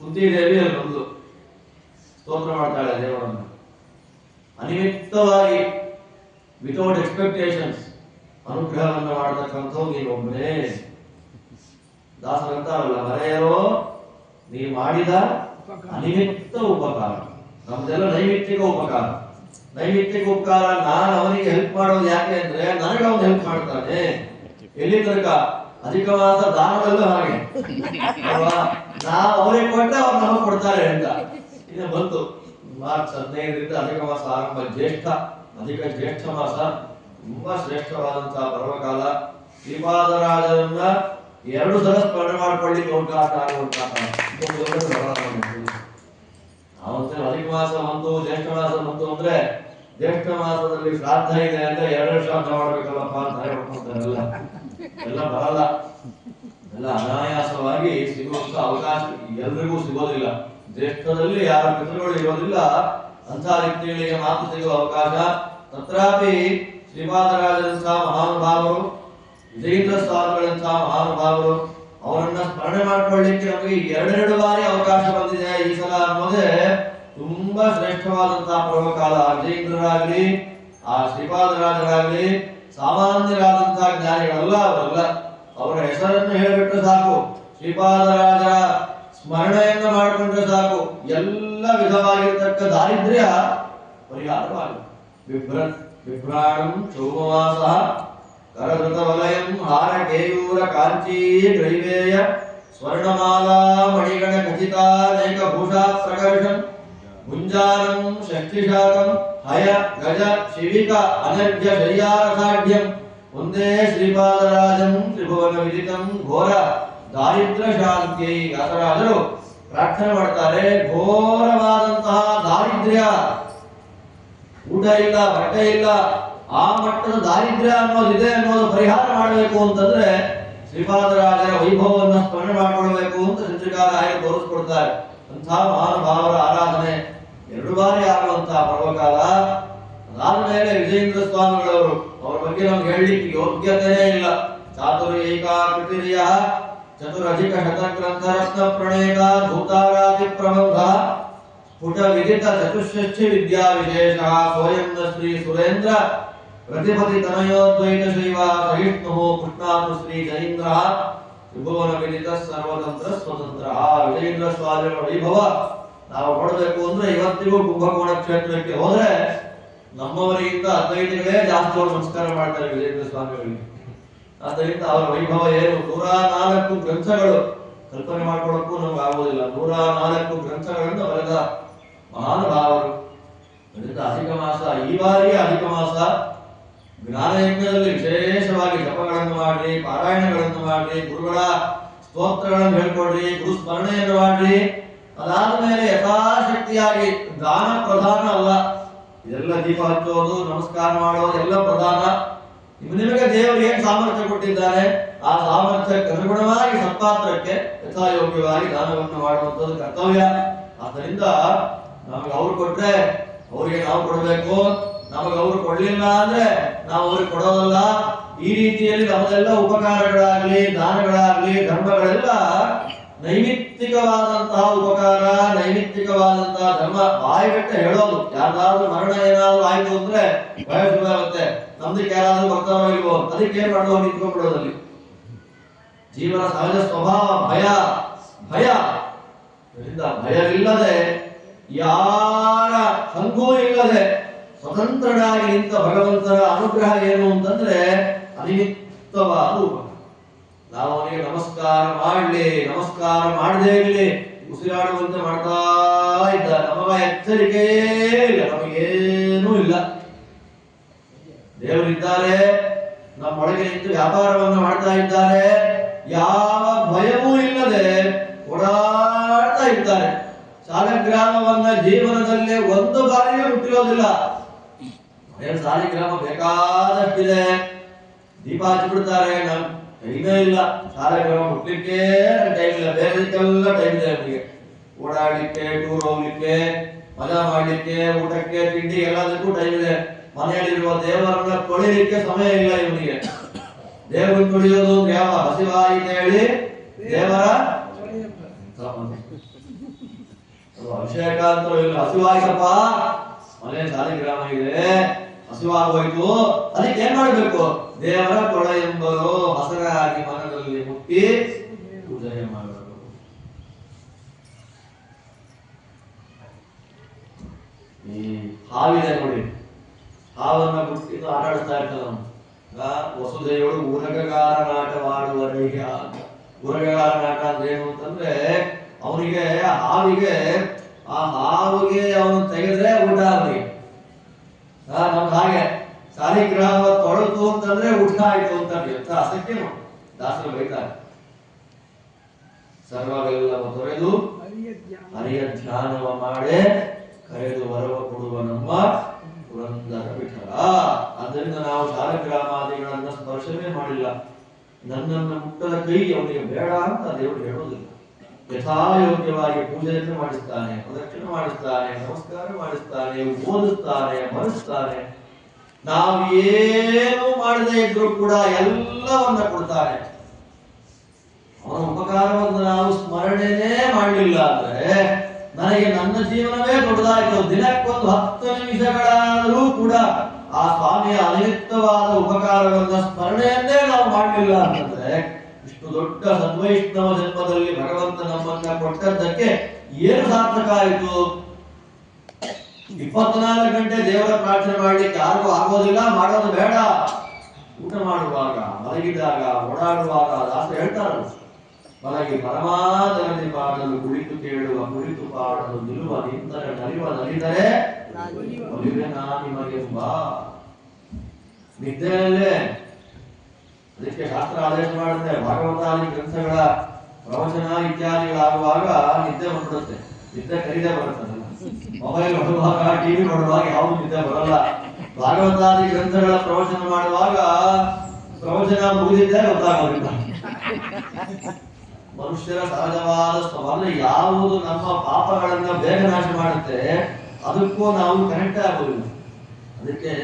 ಕುಂತಿದೇವಿ ಅಲ್ಲಿ ಬಂದು ಸ್ತೋತ್ರ ಮಾಡ್ತಾಳೆ ದೇವರನ್ನು. ಅನಿಮಿತ್ತವಾಗಿ ವಿತೌಟ್ ಎಕ್ಸ್ಪೆಕ್ಟೇಷನ್ಸ್ ಅನುಗ್ರಹವನ್ನು ಮಾಡತಕ್ಕಂಥವು ನೀನೊಬ್ಬನೇ. ದಾಸರಂತಾರಲ್ಲ, ಮರೆಯರೋ ನೀ ಮಾಡಿದ ಅನಿಮಿತ್ತ ಉಪಕಾರ. ನಮ್ದೆಲ್ಲ ನೈಮಿತ್ತಿಕ ಉಪಕಾರ. ನೈಮಿತ್ತಿಕ ಉಪಕಾರ ನಾನು ಅವನಿಗೆ ಹೆಲ್ಪ್ ಮಾಡೋದು ಯಾಕೆ ಅಂದ್ರೆ ನನಗೆ ಅವನು ಹೆಲ್ಪ್ ಮಾಡ್ತಾನೆ. ಎಲ್ಲಿ ತನಕ ಅಧಿಕ ಮಾಸ ದಾನದಲ್ಲೂ ಹಾಗೆ ಅಲ್ವಾ, ನಾವು ಅವರಿಗೆ ಕೊಟ್ಟರೆ ಅವ್ರು ನಮಗೆ ಕೊಡ್ತಾರೆ ಅಂತ. ಇದು ಬಂತು ಮಾರ್ಚ್ 15ರಿಂದ ಅಧಿಕ ಮಾಸ ಆರಂಭ. ಅಧಿಕ ಜ್ಯೇಷ್ಠ ಮಾಸ ತುಂಬಾ ಶ್ರೇಷ್ಠವಾದಂತಹ ಪರ್ವಕಾಲ. ಶ್ರೀಪಾದರಾಜರನ್ನ 2 ಸಲ ಸ್ಮರಣೆ ಮಾಡ್ಕೊಳ್ಳಿಕ್ಕೆ ಅವಕಾಶ ಆಗುವಂತಹ ಅಧಿಕ ಮಾಸ ಬಂತು, ಜ್ಯೇಷ್ಠ ಮಾಸ ಬಂತು ಅಂದ್ರೆ ಜ್ಯೇಷ್ಠ ಮಾಸದಲ್ಲಿ ಶ್ರಾದ್ದ ಇದೆ ಅಂದ್ರೆ 2 ಶ್ರಾದ್ದ ಮಾಡ್ಬೇಕಲ್ಲಪ್ಪ ಅಂತ ಹೇಳ್ಕೊಂತಾರಲ್ಲ, ಎಲ್ಲ ಬರಲ್ಲ. ಎಲ್ಲ ಅನಾಯಾಸವಾಗಿ ಸಿಗುವಂತ ಅವಕಾಶ ಎಲ್ರಿಗೂ ಸಿಗೋದಿಲ್ಲ. ಜ್ಯೇಷ್ಠದಲ್ಲಿ ಯಾರ ಪಿತೃಗಳು ಇರೋದಿಲ್ಲ, ಅಂತ ವ್ಯಕ್ತಿಗಳಿಗೆ ಮಾತು ಸಿಗುವ ಅವಕಾಶ. ತತ್ರಾಪಿ ಶ್ರೀಪಾದರಾಜರಂತಹ ಮಹಾನುಭಾವರು, ವಿಜಯೇಂದ್ರ ಸ್ವಾಮಿಗಳಂತಹ ಮಹಾನುಭಾವರು, ಅವರನ್ನ ಸ್ಮರಣೆ ಮಾಡ್ಕೊಳ್ಳಿಕ್ಕೆ ನಮಗೆ 2 ಬಾರಿ ಅವಕಾಶ ಬಂದಿದೆ ಈ ಸಲ ಅನ್ನೋದೇ ತುಂಬಾ ಶ್ರೇಷ್ಠವಾದಂತಹ ಪರ್ವಕಾಲ. ವಿಜಯೇಂದ್ರರಾಗಲಿ ಆ ಶ್ರೀಪಾದರಾಜರಾಗಲಿ ಸಾಮಾನ್ಯರಾದಂತಹ ಜ್ಞಾನಿಗಳಲ್ಲ ಅವರಲ್ಲ. ಅವರ ಹೆಸರನ್ನು ಹೇಳಿಬಿಟ್ರೆ ಸಾಕು, ಶ್ರೀಪಾದರಾಜರ ಸ್ಮರಣೆಯನ್ನ ಮಾಡಿಕೊಂಡ್ರೆ ಸಾಕು, ಎಲ್ಲ ವಿಧವಾಗಿರ್ತಕ್ಕ ದಾರಿದ್ರ್ಯ ಪರಿಹಾರವಾಗುತ್ತೆ. ಬಿಭ್ರಾಣಂ ಚೌಮವಾಸ ಕರಧೃತ ವಲಯಂ ಹಾರ ಕೇಯೂರ ಕಾಂಚೀ ಗ್ರೈವೇಯ ಸ್ವರ್ಣಮಾಲಾ ಮಣಿಗಣ ಖಚಿತಾನೇಕ ಭೂಷಾ ಪ್ರಕರ್ಷಂ ಗುಂಜಾನಂ ಶಕ್ತಿಶಾಕಂ ಹಯ ಗಜ ಶಿವಿಕ ಅನರ್ಘ್ಯ ಶಯ್ಯಾರಸಾಢ್ಯಂ ಒಂದೇ ಶ್ರೀಪಾದರಾಜಂ ತ್ರಿಭುವನ ವಿದಿತಂ ಘೋರ ದಾರಿದ್ರ್ಯ ಶಾಂತಿ. ವ್ಯಾಸರಾಜರು ಪ್ರಾರ್ಥನೆ ಮಾಡ್ತಾರೆ, ಘೋರವಾದಂತಹ ದಾರಿದ್ರ್ಯ, ಊಟ ಇಲ್ಲ, ಬಟ್ಟೆ ಇಲ್ಲ, ಆ ಮಟ್ಟದ ದಾರಿದ್ರ್ಯ ಅನ್ನೋದಿದೆ ಅನ್ನೋದು ಪರಿಹಾರ ಮಾಡಬೇಕು ಅಂತಂದ್ರೆ ಶ್ರೀಪಾದರಾಜರ ವೈಭವವನ್ನು ಸ್ಮರಣೆ ಮಾಡಿಕೊಳ್ಬೇಕು ಅಂತ ಸಂಚಿಕಾರಾಯರು ತೋರಿಸ್ಕೊಡ್ತಾರೆ. ಅಂಥ ಮಹಾನುಭಾವರ ಆರಾಧನೆ 2 ಬಾರಿ ಆಗುವಂತಹ ಪರ್ವಕಾಲ. ಅದಾದ ಮೇಲೆ ವಿಜಯೇಂದ್ರ ಸ್ವಾಮಿಗಳವರು, ಅವರ ಬಗ್ಗೆ ನಮ್ಗೆ ಹೇಳಲಿಕ್ಕೆ ಯೋಗ್ಯತೆನೇ ಇಲ್ಲ. ಚಾತುರ್ಯೈಕಾಕೃತಿರ್ಯ ಚತುರಧಿಕ ಶತಗ್ರಂಥ ರತ್ನ ಪ್ರಣೇಕ ಭೂತಾರಾತಿ ಪ್ರಬಂಧ ಸ್ಫುಟ ವಿದಿತ ಚತುಷ್ಷಷ್ಠಿ ವಿದ್ಯಾ ವಿಶೇಷ ಸ್ವಯಂ ಶ್ರೀ ಸುರೇಂದ್ರ ಪ್ರತಿಪತಿ ತನಯೋದ್ವೈತ ಶೈವ ಸಹಿಷ್ಣು ಕೃಷ್ಣಾತು ಶ್ರೀ ಜೈಂದ್ರ ತ್ರಿಭುವನ ವಿದಿತ ಸರ್ವತಂತ್ರ ಸ್ವತಂತ್ರ. ವಿಜಯೇಂದ್ರ ಸ್ವಾಮಿಗಳ ವೈಭವ ನಾವು ನೋಡಬೇಕು ಅಂದ್ರೆ ಇವತ್ತಿಗೂ ಕುಂಭಕೋಣ ಕ್ಷೇತ್ರಕ್ಕೆ ಹೋದ್ರೆ ನಮ್ಮವರಿಗಿಂತ ಅದ್ವೈತಿಗಳೇ ಜಾಸ್ತಿ ನಮಸ್ಕಾರ ಮಾಡ್ತಾರೆ ವಿಜಯೇಂದ್ರ ಸ್ವಾಮಿಗಳಿಗೆ. ಆದ್ದರಿಂದ ಅವರ ವೈಭವ ಏನು, 104 ಗ್ರಂಥಗಳು ಕಲ್ಪನೆ ಮಾಡ್ಕೊಳ್ಳೋಕ್ಕೂ ನಮ್ಗೆ ಆಗೋದಿಲ್ಲ. 104 ಗ್ರಂಥಗಳನ್ನು ಬರೆದ ಮಹಾನುಭಾವರು. ಅದರಿಂದ ಅಧಿಕ ಮಾಸ, ಈ ಬಾರಿಯ ಅಧಿಕ ಮಾಸ ಜ್ಞಾನಯಜ್ಞದಲ್ಲಿ ವಿಶೇಷವಾಗಿ ಜಪಗಳನ್ನು ಮಾಡ್ರಿ, ಪಾರಾಯಣಗಳನ್ನು ಮಾಡ್ರಿ, ಗುರುಗಳ ಸ್ತೋತ್ರಗಳನ್ನು ಹೇಳ್ಕೊಡ್ರಿ, ಗುರು ಸ್ಮರಣೆಯನ್ನು ಮಾಡ್ರಿ. ಅದಾದ ಮೇಲೆ ಯಥಾಶಕ್ತಿಯಾಗಿ ದಾನ ಪ್ರಧಾನ ಅಲ್ಲ, ಇದೆಲ್ಲ ದೀಪ ಹಚ್ಚೋದು, ನಮಸ್ಕಾರ ಮಾಡೋದು ಎಲ್ಲ ಪ್ರಧಾನ. ನಿಮಗೆ ದೇವರು ಏನ್ ಸಾಮರ್ಥ್ಯ ಕೊಟ್ಟಿದ್ದಾನೆ, ಆ ಸಾಮರ್ಥ್ಯಕ್ಕೆ ಅನುಗುಣವಾಗಿ ಸತ್ಪಾತ್ರಕ್ಕೆ ಯಥಾಯೋಗ್ಯವಾಗಿ ದಾನವನ್ನು ಮಾಡುವಂಥದ್ದು ಕರ್ತವ್ಯ. ಆದ್ದರಿಂದ ನಮಗೆ ಅವ್ರು ಕೊಟ್ರೆ ಅವ್ರಿಗೆ ನಾವು ಕೊಡಬೇಕು, ನಮಗೆ ಅವ್ರು ಕೊಡ್ಲಿಲ್ಲ ಅಂದ್ರೆ ನಾವು ಅವ್ರಿಗೆ ಕೊಡೋದಲ್ಲ. ಈ ರೀತಿಯಲ್ಲಿ ನಮ್ಮದೆಲ್ಲ ಉಪಕಾರಗಳಾಗ್ಲಿ, ದಾನಗಳಾಗ್ಲಿ, ಧರ್ಮಗಳೆಲ್ಲ ನೈಮಿತ್ತಿಕವಾದಂತಹ ಉಪಕಾರ, ನೈಮಿತ್ತಿಕವಾದಂತಹ ಧರ್ಮ. ಬಾಯಿಗಟ್ಟೆ ಹೇಳೋದು, ಯಾರಾದ್ರೂ ಮರಣ ಏನಾದ್ರು ಆಯ್ತು ಅಂದ್ರೆ ಭಯ ಶುರುವಾಗುತ್ತೆ, ನಮ್ದಕ್ಕೆ ಯಾರಾದ್ರೂ ಬರ್ತಾರೋ ಇಲ್ವೋ, ಅದಕ್ಕೆ ಏನ್ ಮಾಡುವ ನಿಂತ್ಕೊಂಡ್ಬಿಡೋದಲ್ಲಿ. ಜೀವನ ಸಹಜ ಸ್ವಭಾವ ಭಯ. ಭಯ ಅದರಿಂದ ಭಯವಿಲ್ಲದೆ, ಯಾರ ಹಂಗೂ ಇಲ್ಲದೆ ಸ್ವತಂತ್ರನಾಗಿ ನಿಂತ ಭಗವಂತನ ಅನುಗ್ರಹ ಏನು ಅಂತಂದ್ರೆ ಅನಿಮಿತ್ತವಾದ ಉಪಕಾರ. ನಾವು ಅವನಿಗೆ ನಮಸ್ಕಾರ ಮಾಡ್ಲಿ, ನಮಸ್ಕಾರ ಮಾಡದೇ ಇರಲಿ, ಉಸಿರಾಡುವಂತೆ ಮಾಡ್ತಾ ಇದ್ದ. ನಮಗ ಎಚ್ಚರಿಕೆಯೇ ಇಲ್ಲ, ನಮಗೇನೂ ಇಲ್ಲ. ದೇವರಿದ್ದಾರೆ, ನಮ್ಮೊಳಗೆ ನಿಂತು ವ್ಯಾಪಾರವನ್ನು ಮಾಡ್ತಾ ಇದ್ದಾರೆ, ಯಾವ ಭಯವೂ ಇಲ್ಲದೆ ಓಡಾಡ್ತಾ ಇದ್ದಾರೆ. ಸಾಲಿಗ್ರಾಮವನ್ನ ಜೀವನದಲ್ಲಿ ಒಂದು ಬಾರಿಯೂ ಮುಟ್ಟಿರೋದಿಲ್ಲ. ಸಾಲಿಗ್ರಾಮ ಬೇಕಾದಷ್ಟಿದೆ, ದೀಪ ಹಚ್ಚಿಬಿಡ್ತಾರೆ, ಟೈಮೇ ಇಲ್ಲ. ಸಾಲಿಗ್ರಾಮ ಮುಟ್ಲಿಕ್ಕೆ ಟೈಮ್ ಇಲ್ಲ, ಬೇರೆದಕ್ಕೆಲ್ಲ ಟೈಮ್ ಇದೆ ಅವನಿಗೆ. ಓಡಾಡ್ಲಿಕ್ಕೆ, ಟೂರ್ ಹೋಗ್ಲಿಕ್ಕೆ, ಮಜಾ ಮಾಡ್ಲಿಕ್ಕೆ, ಊಟಕ್ಕೆ, ತಿಂಡಿ ಎಲ್ಲದಕ್ಕೂ ಟೈಮ್ ಇದೆ. ಮನೆಯಲ್ಲಿರುವ ದೇವರನ್ನ ತೊಳಿಲಿಕ್ಕೆ ಸಮಯ ಇಲ್ಲ ಇವನಿಗೆ. ದೇವರನ್ನು ತೊಳೆಯೋದು ಯಾವ ಹಸಿವಾಯಿತ ಹೇಳಿ ದೇವರ ಅಭಿಷೇಕ ಅಂತ ಇಲ್ಲ. ಹಸಿವಾಯ್ತಪ್ಪ, ಮನೆ ಸಾಲಿಗ್ರಾಮ ಇದೆ, ಹಸಿವಾಗೋಯ್ತು, ಅದಕ್ಕೆ ಏನ್ ಮಾಡ್ಬೇಕು? ದೇವರ ತೊಳೆ ಎಂಬರು ಹಸರಾಗಿ ಮನದಲ್ಲಿ ಮುಟ್ಟಿ ಪೂಜೆ ಮಾಡಬೇಕು. ಈ ಹಾವಿದೆ ನೋಡಿ, ಹಾವನ್ನ ಬಿಟ್ಟು ಆಟಾಡಿಸ್ತಾ ಇರ್ತಾನ. ವಸುದೆಯೋಡು ಊರಗಗಾರ ನಾಟವಾಡುವರೆಗೆ ಅಂತ. ಊರಗಗಾರ ನಾಟ ಅಂದ್ರೆ ಏನು ಅಂತಂದ್ರೆ, ಅವನಿಗೆ ಹಾವಿಗೆ, ಆ ಹಾವಿಗೆ ಅವನು ತೆಗೆದ್ರೆ ಊಟ ಅವನಿಗೆ. ನಮ್ಗೆ ಹಾಗೆ ಸಾಲಿಗ್ರಾಮ ತೊಳೆದು ಅಂತಂದ್ರೆ ಊಟ ಆಯ್ತು ಅಂತ ಎಂತ ಆಸಕ್ತಿನು ದಾಸರು ಬೈತಾರೆ. ಸರ್ವವೆಲ್ಲವ ತೊರೆದು ಹರಿಯ ಧ್ಯಾನವ ಮಾಡೇ ಕರೆದು ವರವ ಕೊಡುವ ನಮ್ಮ ಪುರಂದರ ವಿಠಲ. ಆದ್ದರಿಂದ ನಾವು ಸಾಲಿಗ್ರಾಮಾದಿಗಳನ್ನ ಸ್ಪರ್ಶವೇ ಮಾಡಿಲ್ಲ. ನನ್ನನ್ನು ಮುಟ್ಟದ ಕೈ ಅವನಿಗೆ ಬೇಡ ಅಂತ ದೇವರು ಹೇಳೋದಿಲ್ಲ. ಯಥಾಯೋಗ್ಯವಾಗಿ ಪೂಜೆಯನ್ನು ಮಾಡಿಸ್ತಾನೆ, ಪ್ರದಕ್ಷಿಣೆ ಮಾಡಿಸ್ತಾನೆ, ನಮಸ್ಕಾರ ಮಾಡಿಸ್ತಾನೆ, ಓದಿಸ್ತಾನೆ, ಬರೆಸ್ತಾನೆ. ನಾವು ಏನು ಮಾಡದೇ ಇದ್ರೂ ಕೂಡ ಎಲ್ಲವನ್ನ ಕೊಡ್ತಾನೆ. ಅವನ ಉಪಕಾರವನ್ನು ನಾವು ಸ್ಮರಣೆನೇ ಮಾಡಲಿಲ್ಲ ಅಂದ್ರೆ ನನಗೆ ನನ್ನ ಜೀವನವೇ ದೊಡ್ಡದಾಯಿತು. ದಿನಕ್ಕೊಂದು 10 ನಿಮಿಷಗಳಾದರೂ ಕೂಡ ಆ ಸ್ವಾಮಿಯ ಅನಿಮಿತ್ತವಾದ ಉಪಕಾರವನ್ನ ಸ್ಮರಣೆಯನ್ನೇ ನಾವು ಮಾಡಲಿಲ್ಲ ಅಂತಂದ್ರೆ ಇಷ್ಟು ದೊಡ್ಡ ಸದ್ವೈಷ್ಣವ ಜನ್ಮದಲ್ಲಿ ಭಗವಂತ ನಮ್ಮನ್ನ ಕೊಟ್ಟದ್ದಕ್ಕೆ ಏನು ಸಾರ್ಥಕ ಆಯಿತು? 24 ಗಂಟೆ ದೇವರ ಪ್ರಾರ್ಥನೆ ಮಾಡ್ಲಿಕ್ಕೆ ಯಾರಿಗೂ ಆಗೋದಿಲ್ಲ, ಮಾಡೋದು ಬೇಡ. ಊಟ ಮಾಡುವಾಗ, ಮಲಗಿದಾಗ, ಓಡಾಡುವಾಗ ದಾಸ ಹೇಳ್ತಾರಲ್ಲ, ಮಲಗಿ ಪರಮಾದರದಿ ಪಾಡಲು ಕುಳಿತು ಕೇಳುವ, ಕುಳಿತು ಪಾಡಲು ನಿಲ್ಲುವ, ನಿಂತರೆ ನಲಿವ, ನಲಿದರೆ ಒಲಿವೆ ನಾ ನಿಮಗೆಂಬ. ನಿದ್ದೆಯಲ್ಲೇ ಅದಕ್ಕೆ ಶಾಸ್ತ್ರ ಆದೇಶ ಮಾಡುತ್ತೆ, ಭಾಗವತಾದಿ ಗ್ರಂಥಗಳ ಪ್ರವಚನ ಇತ್ಯಾದಿಗಳಾಗುವಾಗ ನಿದ್ದೆ ಬಂದ್ಬಿಡುತ್ತೆ. ನಿದ್ದೆ ಕರೀದೇ ಬರುತ್ತಲ್ಲ. ಮೊಬೈಲ್ ನೋಡುವಾಗ, ಟಿವಿ ನೋಡುವಾಗ ಯಾವುದು ನಿದ್ದೆ ಬರಲ್ಲ. ಭಾಗವತಾದಿ ಗ್ರಂಥಗಳ ಪ್ರವಚನ ಮಾಡುವಾಗ ಪ್ರವಚನ ಮುಗಿದಿದ್ದೇ ಗೊತ್ತಾಗೋದಿಲ್ಲ. ಮನುಷ್ಯರ ಸಹಜವಾದ ಸ್ವಭಾವ ಯಾವುದು ನಮ್ಮ ಪಾಪಗಳನ್ನ ಬೇಗ ನಾಶ ಮಾಡುತ್ತೆ ಅದಕ್ಕೂ ನಾವು ಕನೆಕ್ಟ್ ಆಗೋದಿಲ್ಲ. ಅದಕ್ಕೆ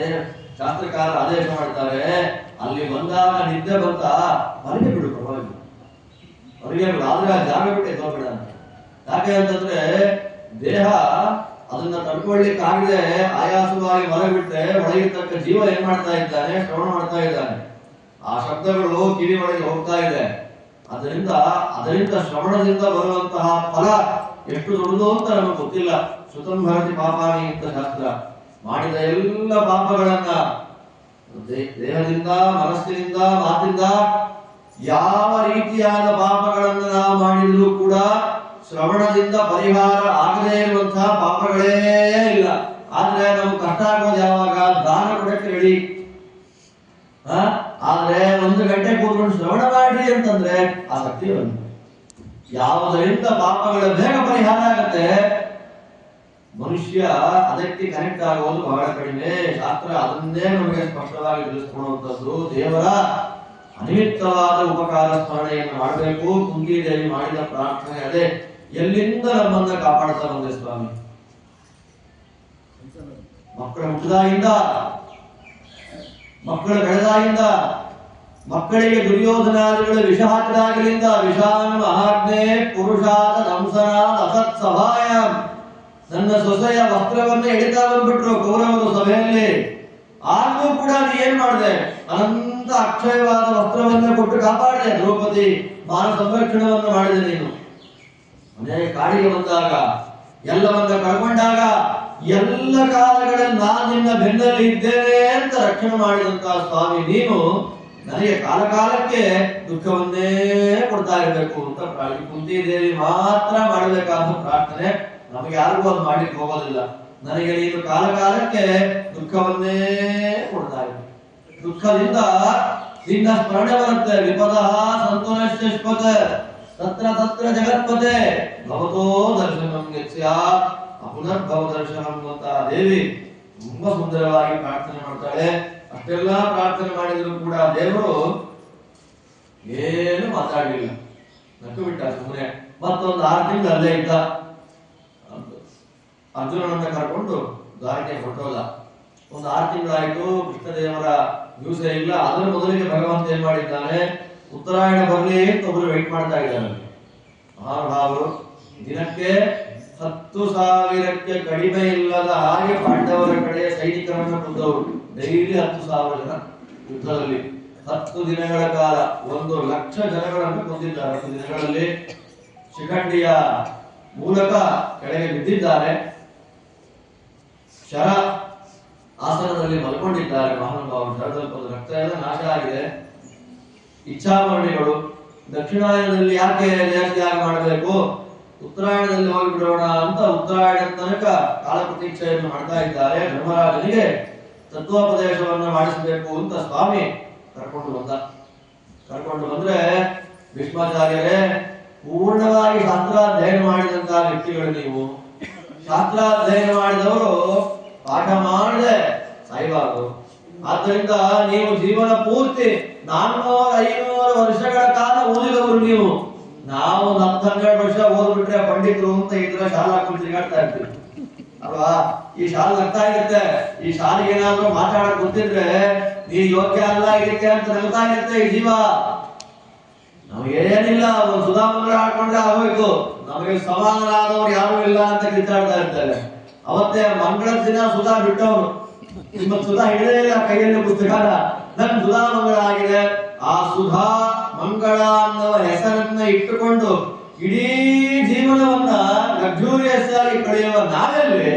ಶಾಸ್ತ್ರಕಾರ ಆದೇಶ ಮಾಡ್ತಾರೆ, ಅಲ್ಲಿ ಬಂದಾಗ ನಿದ್ದೆ ಬಂತ ಮನೆಗೆ ಬಿಡು, ಪರವಾಗಿಲ್ಲ ಹೊರಗೆ ಬಿಡು, ಆದ್ರೆ ಆ ಜಾಗ ಬಿಟ್ಟು ಎದ್ದೋಗ್ಬೇಡ ಅಂತ. ಯಾಕೆ ಅಂತಂದ್ರೆ ದೇಹ ಅದನ್ನ ತಡ್ಕೊಳ್ಳಿಕ್ಕಾಗದೆ ಆಯಾಸವಾಗಿ ಮಲಗಿಬಿಟ್ರೆ ಒಳಗಿರ್ತಕ್ಕ ಜೀವ ಏನ್ ಮಾಡ್ತಾ ಇದ್ದಾನೆ, ಶ್ರವಣ ಮಾಡ್ತಾ ಇದ್ದಾನೆ. ಆ ಶಬ್ದಗಳು ಕಿವಿ ಒಳಗೆ ಹೋಗ್ತಾ ಇದೆ. ಅದರಿಂದ ಶ್ರವಣದಿಂದ ಬರುವಂತಹ ಫಲ ಎಷ್ಟು ದೊಡ್ಡದು ಅಂತ ನಮಗೆ ಗೊತ್ತಿಲ್ಲ. ಸುತಂ ಭರತಿ ಪಾಪಾನಿ ಅಂತ ಶಾಸ್ತ್ರ. ಮಾಡಿದ ಎಲ್ಲ ಪಾಪಗಳನ್ನ ದೇಹದಿಂದ, ಮನಸ್ಸಿನಿಂದ, ಮಾತಿಂದ ಯಾವ ರೀತಿಯಾದ ಪಾಪಗಳನ್ನ ನಾವು ಮಾಡಿದ್ರು ಕೂಡ ಶ್ರವಣದಿಂದ ಪರಿಹಾರ ಆಗದೇ ಇರುವಂತಹ ಪಾಪಗಳೇ ಇಲ್ಲ. ಆದ್ರೆ ನಮ್ಗೆ ಕಷ್ಟ ಆಗೋದು ಯಾವಾಗ? ದಾನ ಕೊಡಕ್ಕೆ ರೆಡಿ, ಆದ್ರೆ 1 ಗಂಟೆ ಕೂತ್ಕೊಂಡು ಶ್ರವಣ ಮಾಡ್ರಿ ಅಂತಂದ್ರೆ ಆಸಕ್ತಿ ಬಂತು. ಯಾವುದರಿಂದ ಪಾಪಗಳ ಬೇಗ ಪರಿಹಾರ ಆಗತ್ತೆ, ಮನುಷ್ಯ ಅದಕ್ಕೆ ಕನೆಕ್ಟ್ ಆಗೋದು ಬಹಳ ಕಡಿಮೆ. ಶಾಸ್ತ್ರ ಅದನ್ನೇ ನಮಗೆ ಸ್ಪಷ್ಟವಾಗಿ ತಿಳಿಸ್ಕೊಡುವಂಥದ್ದು. ದೇವರ ಅನಿಮಿತ್ತವಾದ ಉಪಕಾರ ಸ್ಮರಣೆಯನ್ನು ಮಾಡಬೇಕು. ಕುಂತಿದೇವಿ ಮಾಡಿದ ಪ್ರಾರ್ಥನೆ ಅದೇ. ಎಲ್ಲಿಂದ ನಮ್ಮನ್ನ ಕಾಪಾಡ್ತಾ ಬಂದೆ ಸ್ವಾಮಿ? ಮಕ್ಕಳ ಹುಟ್ಟಿದಾಗಿಂದ, ಮಕ್ಕಳು ಬೆಳೆದಾಗಿಂದ, ಮಕ್ಕಳಿಗೆ ದುರ್ಯೋಧನಾದಿಗಳು ವಿಷ ಹಾಕಿದಾಗಲಿಂದ, ವಿಷಾನ್ ಮಹಾಗ್ನೇ ಪುರುಷಾದ ದಂಸನಾದ ಅಸತ್ ಸಭಾಯ, ನನ್ನ ಸೊಸೆಯ ವಸ್ತ್ರವನ್ನು ಎಳಿತಾ ಬಂದ್ಬಿಟ್ರು ಕೌರವರು ಸಭೆಯಲ್ಲಿ. ಆದ್ರೂ ಕೂಡ ನೀ ಏನ್ ಮಾಡಿದೆ? ಅನಂತ ಅಕ್ಷಯವಾದ ವಸ್ತ್ರವನ್ನು ಕೊಟ್ಟು ಕಾಪಾಡಿದೆ. ದ್ರೌಪದಿ ಮಾನ ಸಂರಕ್ಷಣವನ್ನು ಮಾಡಿದೆ ನೀನು. ಮನೆ ಕಾಡಿಗೆ ಬಂದಾಗ, ಎಲ್ಲವನ್ನ ಕಳ್ಕೊಂಡಾಗ, ಎಲ್ಲ ಕಾಲಗಳಲ್ಲಿ ನಾನು ನಿನ್ನ ಬೆನ್ನಲ್ಲಿ ಇದ್ದೇನೆ ಅಂತ ರಕ್ಷಣೆ ಮಾಡಿದಂತಹ ಸ್ವಾಮಿ ನೀನು ನನಗೆ ಕಾಲ ಕಾಲಕ್ಕೆ ದುಃಖವನ್ನೇ ಕೊಡ್ತಾ ಇರಬೇಕು ಅಂತ ಕುಂತಿದೇವಿ ಮಾತ್ರ ಮಾಡಬೇಕಾದ ಪ್ರಾರ್ಥನೆ. ನಮಗೆ ಯಾರಿಗೂ ಅದು ಮಾಡ್ಲಿಕ್ಕೆ ಹೋಗೋದಿಲ್ಲ. ನನಗೆ ನೀನು ಕಾಲ ಕಾಲಕ್ಕೆ ದುಃಖವನ್ನೇ ಕೊಡ್ತಾ ಇರಬೇಕು. ದುಃಖದಿಂದ ನಿನ್ನ ಸ್ಮರಣೆ ಬರುತ್ತೆ. ವಿಪದ ಸಂತೋಷ ತತ್ರ ತತ್ರ ಜಗತ್ಪತೆ ಭವತೋ ದರ್ಶನಂ ಯಸ್ಯಾತ್ ಅಪುನರ್ಭವ ದರ್ಶನಂ ಅಂತ ದೇವಿ ತುಂಬಾ ಸುಂದರವಾಗಿ ಪ್ರಾರ್ಥನೆ ಮಾಡ್ತಾಳೆ. ಅಷ್ಟೆಲ್ಲ ಪ್ರಾರ್ಥನೆ ಮಾಡಿದ್ರು ಕೂಡ ದೇವರು ಏನು ಮಾತಾಡಲಿಲ್ಲ, ನಕ್ಕು ಬಿಟ್ಟ ಸುಮ್ಮನೆ. ಮತ್ತೊಂದು 6 ತಿಂಗಳು ಅಲ್ಲೇ ಇದ್ದ. ಅರ್ಜುನನನ್ನ ಕರ್ಕೊಂಡು ದ್ವಾರಕೆ ಹೊರಟೋದ. ಒಂದು 6 ತಿಂಗಳಾಯ್ತು, ಕೃಷ್ಣದೇವರ ನ್ಯೂಸೇ ಇಲ್ಲ. ಅದರ ಮೊದಲಿಗೆ ಭಗವಂತ ಏನ್ ಮಾಡಿದ್ದಾನೆ, ಉತ್ತರಾಯಣ ಬರಲಿ ಅಂತ ಒಬ್ರು ವೆಯ್ಟ್ ಮಾಡ್ತಾ ಇದ್ದಾರೆ. ಮಹಾನುಭಾವರು ದಿನಕ್ಕೆ 10,000ಕ್ಕೆ ಕಡಿಮೆ ಇಲ್ಲದ ಹಾಗೆ ಪಾಂಡವರ ಕಡೆ ಸೈನಿಕರನ್ನು ಕೊಂದವರು. ಡೈಲಿ 10,000 ಜನ ಯುದ್ಧದಲ್ಲಿ 10 ದಿನಗಳ ಕಾಲ 1,00,000 ಜನಗಳನ್ನು ಕೊಂದಿದ್ದಾರೆ. 10 ದಿನಗಳಲ್ಲಿ ಶಿಖಂಡಿಯ ಮೂಲಕ ಕೆಳಗೆ ಬಿದ್ದಿದ್ದಾರೆ. ಶರ ಆಸನದಲ್ಲಿ ಮಲ್ಕೊಂಡಿದ್ದಾರೆ ಮಹಾನುಭಾವರು. ಶರದಲ್ಲಿ ರಕ್ತ ಎಲ್ಲ ನಾಶ ಆಗಿದೆ. ಇಚ್ಛಾಮರಣಿಗಳು ದಕ್ಷಿಣಾಯನದಲ್ಲಿ ಯಾಕೆ ದೇಹತ್ಯಾಗ ಮಾಡಬೇಕು, ಉತ್ತರಾಯಣದಲ್ಲಿ ಹೋಗಿಬಿಡೋಣ ಅಂತ ಉತ್ತರಾಯಣ ತನಕ ಕಾಲ ಪ್ರತೀಕ್ಷೆಯನ್ನು ಮಾಡ್ತಾ ಇದ್ದಾರೆ. ಧರ್ಮರಾಜನಿಗೆ ತತ್ವೋಪದೇಶವನ್ನು ಮಾಡಿಸಬೇಕು ಅಂತ ಸ್ವಾಮಿ ಕರ್ಕೊಂಡು ಬಂದ್ರೆ, ಭೀಷ್ಮಾಚಾರ್ಯರೇ, ಪೂರ್ಣವಾಗಿ ಶಾಸ್ತ್ರಾಧ್ಯಯನ ಮಾಡಿದಂತಹ ವ್ಯಕ್ತಿಗಳು ನೀವು. ಶಾಸ್ತ್ರಾಧ್ಯಯನ ಮಾಡಿದವರು ಪಾಠ ಮಾಡದೆ ಸಾಯಬಾರದು. ಆದ್ದರಿಂದ ನೀವು ಜೀವನ ಪೂರ್ತಿ 400-500 ವರ್ಷಗಳ ಕಾಲ ಓದಿದವರು ನೀವು. ನಾವು 12 ವರ್ಷ ಓದ್ಬಿಟ್ರೆ ಪಂಡಿತರು ಅಂತ ಇದ್ರೆ ಶಾಲಾ ಹಾಕೊಂಡು ತಿರುಗಾಡ್ತಾ ಇರ್ತೀವಿ ಅಲ್ವಾ? ಈ ಶಾಲೆ ನಗ್ತಾ ಇರುತ್ತೆ. ಈ ಶಾಲೆಗೆ ಏನಾದ್ರು ಮಾತಾಡಕ್ ಗೊತ್ತಿದ್ರೆ ನೀನ್ ಯೋಗ್ಯ ಅಲ್ಲ ಇದಕ್ಕೆ ಅಂತ ನಗ್ತಾ ಇರುತ್ತೆ ಈ ಜೀವ. ನಮಗೇನಿಲ್ಲ, ಒಂದು ಸುಧಾಮಂಗಳ ಆಡ್ಕೊಂಡ್ರೆ ಆಗೋಯ್ತು, ನಮಗೆ ಸಮಾನರಾದವ್ರು ಯಾರು ಇಲ್ಲ ಅಂತ ಕಿತ್ತಾಡ್ತಾ ಇರ್ತಾರೆ. ಅವತ್ತೇ ಮಂಗಳದ ದಿನ ಸುಧಾ ಬಿಟ್ಟವನು. ನಿಮ್ಮ ಸುಧಾ ಹಿಡಿದೇ ಇಲ್ಲ ಕೈಯಲ್ಲಿ ಪುಸ್ತಕನ. ನನ್ ಸುಧಾ ಮಂಗಳ ಆಗಿದೆ. ಆ ಸುಧಾ ಮಂಗಳ ಅನ್ನುವ ಹೆಸರನ್ನ ಇಟ್ಟುಕೊಂಡು ಇಡೀ ಜೀವನವನ್ನ ಲಕ್ಸುರಿಯಸ್ ಆಗಿ ಕಳೆಯುವ ನಾವೆಲ್ಲಿ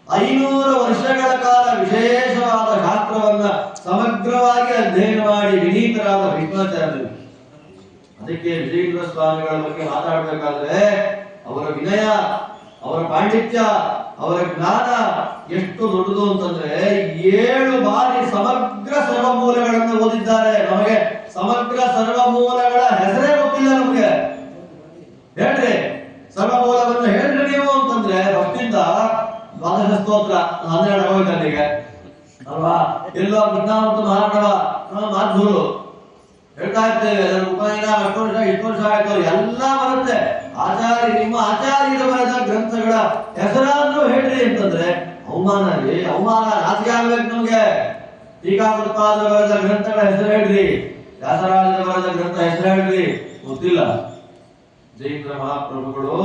500 ವರ್ಷಗಳ ಕಾಲ ವಿಶೇಷವಾದ ಶಾಸ್ತ್ರವನ್ನ ಸಮಗ್ರವಾಗಿ ಅಧ್ಯಯನ ಮಾಡಿ ವಿನೀತರಾದ ಭೀಷ್ಮಾಚಾರ್ಯರು. ಅದಕ್ಕೆ ವಿಜಯೇಂದ್ರ ಸ್ವಾಮಿಗಳ ಬಗ್ಗೆ ಮಾತಾಡಬೇಕಾದ್ರೆ ಅವರ ವಿನಯ, ಅವರ ಪಾಂಡಿತ್ಯ, ಅವರ ಜ್ಞಾನ ಎಷ್ಟು ದೊಡ್ಡದು ಅಂತಂದ್ರೆ 7 ಬಾರಿ ಸಮಗ್ರ ಸರ್ವಮೂಲಗಳನ್ನು ಓದಿದ್ದಾರೆ. ನಮಗೆ ಸಮಗ್ರ ಸರ್ವಮೂಲಗಳ ಹೆಸರೇ ಗೊತ್ತಿಲ್ಲ. ನಮಗೆ ಹೇಳ್ರಿ, ಸರ್ವಮೂಲವನ್ನು ಹೇಳ್ರಿ ನೀವು ಅಂತಂದ್ರೆ ಭಕ್ತಿಯಿಂದ ದ್ವಾದಶ ಸ್ತೋತ್ರ 12 ಆಗೋಯ್ತು ಅಲ್ಲಿಗೆ ಅಲ್ವಾ. ಎಲ್ಲೋ ಕೃಷ್ಣಾವಂತ ಮಹಾರಾಣವ ಮಾಧುರು ಹೇಳ್ತಾ ಇರ್ತೇವೆ. ಅದರ ಉಪನಯನ ಅಷ್ಟು ವರ್ಷ ಇಷ್ಟು ವರ್ಷ ಆಯ್ತು ಎಲ್ಲ ಬರುತ್ತೆ. ಆಚಾರ್ಯ ನಿಮ್ಮ ಆಚಾರ್ಯರ ಬರೆದ ಗ್ರಂಥಗಳ ಹೆಸರಾದ್ರೂ ಹೇಳ್ರಿ ಅಂತಂದ್ರೆ ಅವಮಾನ ರೀ, ಅವಮಾನ, ನಾಚಿಕೆ ಆಗ್ಬೇಕು ನಮ್ಗೆ. ಟೀಕಾಕೃತ್ಪಾದರ ಬರೆದ ಗ್ರಂಥಗಳ ಹೆಸರು ಹೇಳ್ರಿ, ವ್ಯಾಸರಾಜರ ಬರೆದ ಗ್ರಂಥ ಹೆಸರು ಹೇಳ್ರಿ, ಗೊತ್ತಿಲ್ಲ. ಜೈನ ಮಹಾಪ್ರಭುಗಳು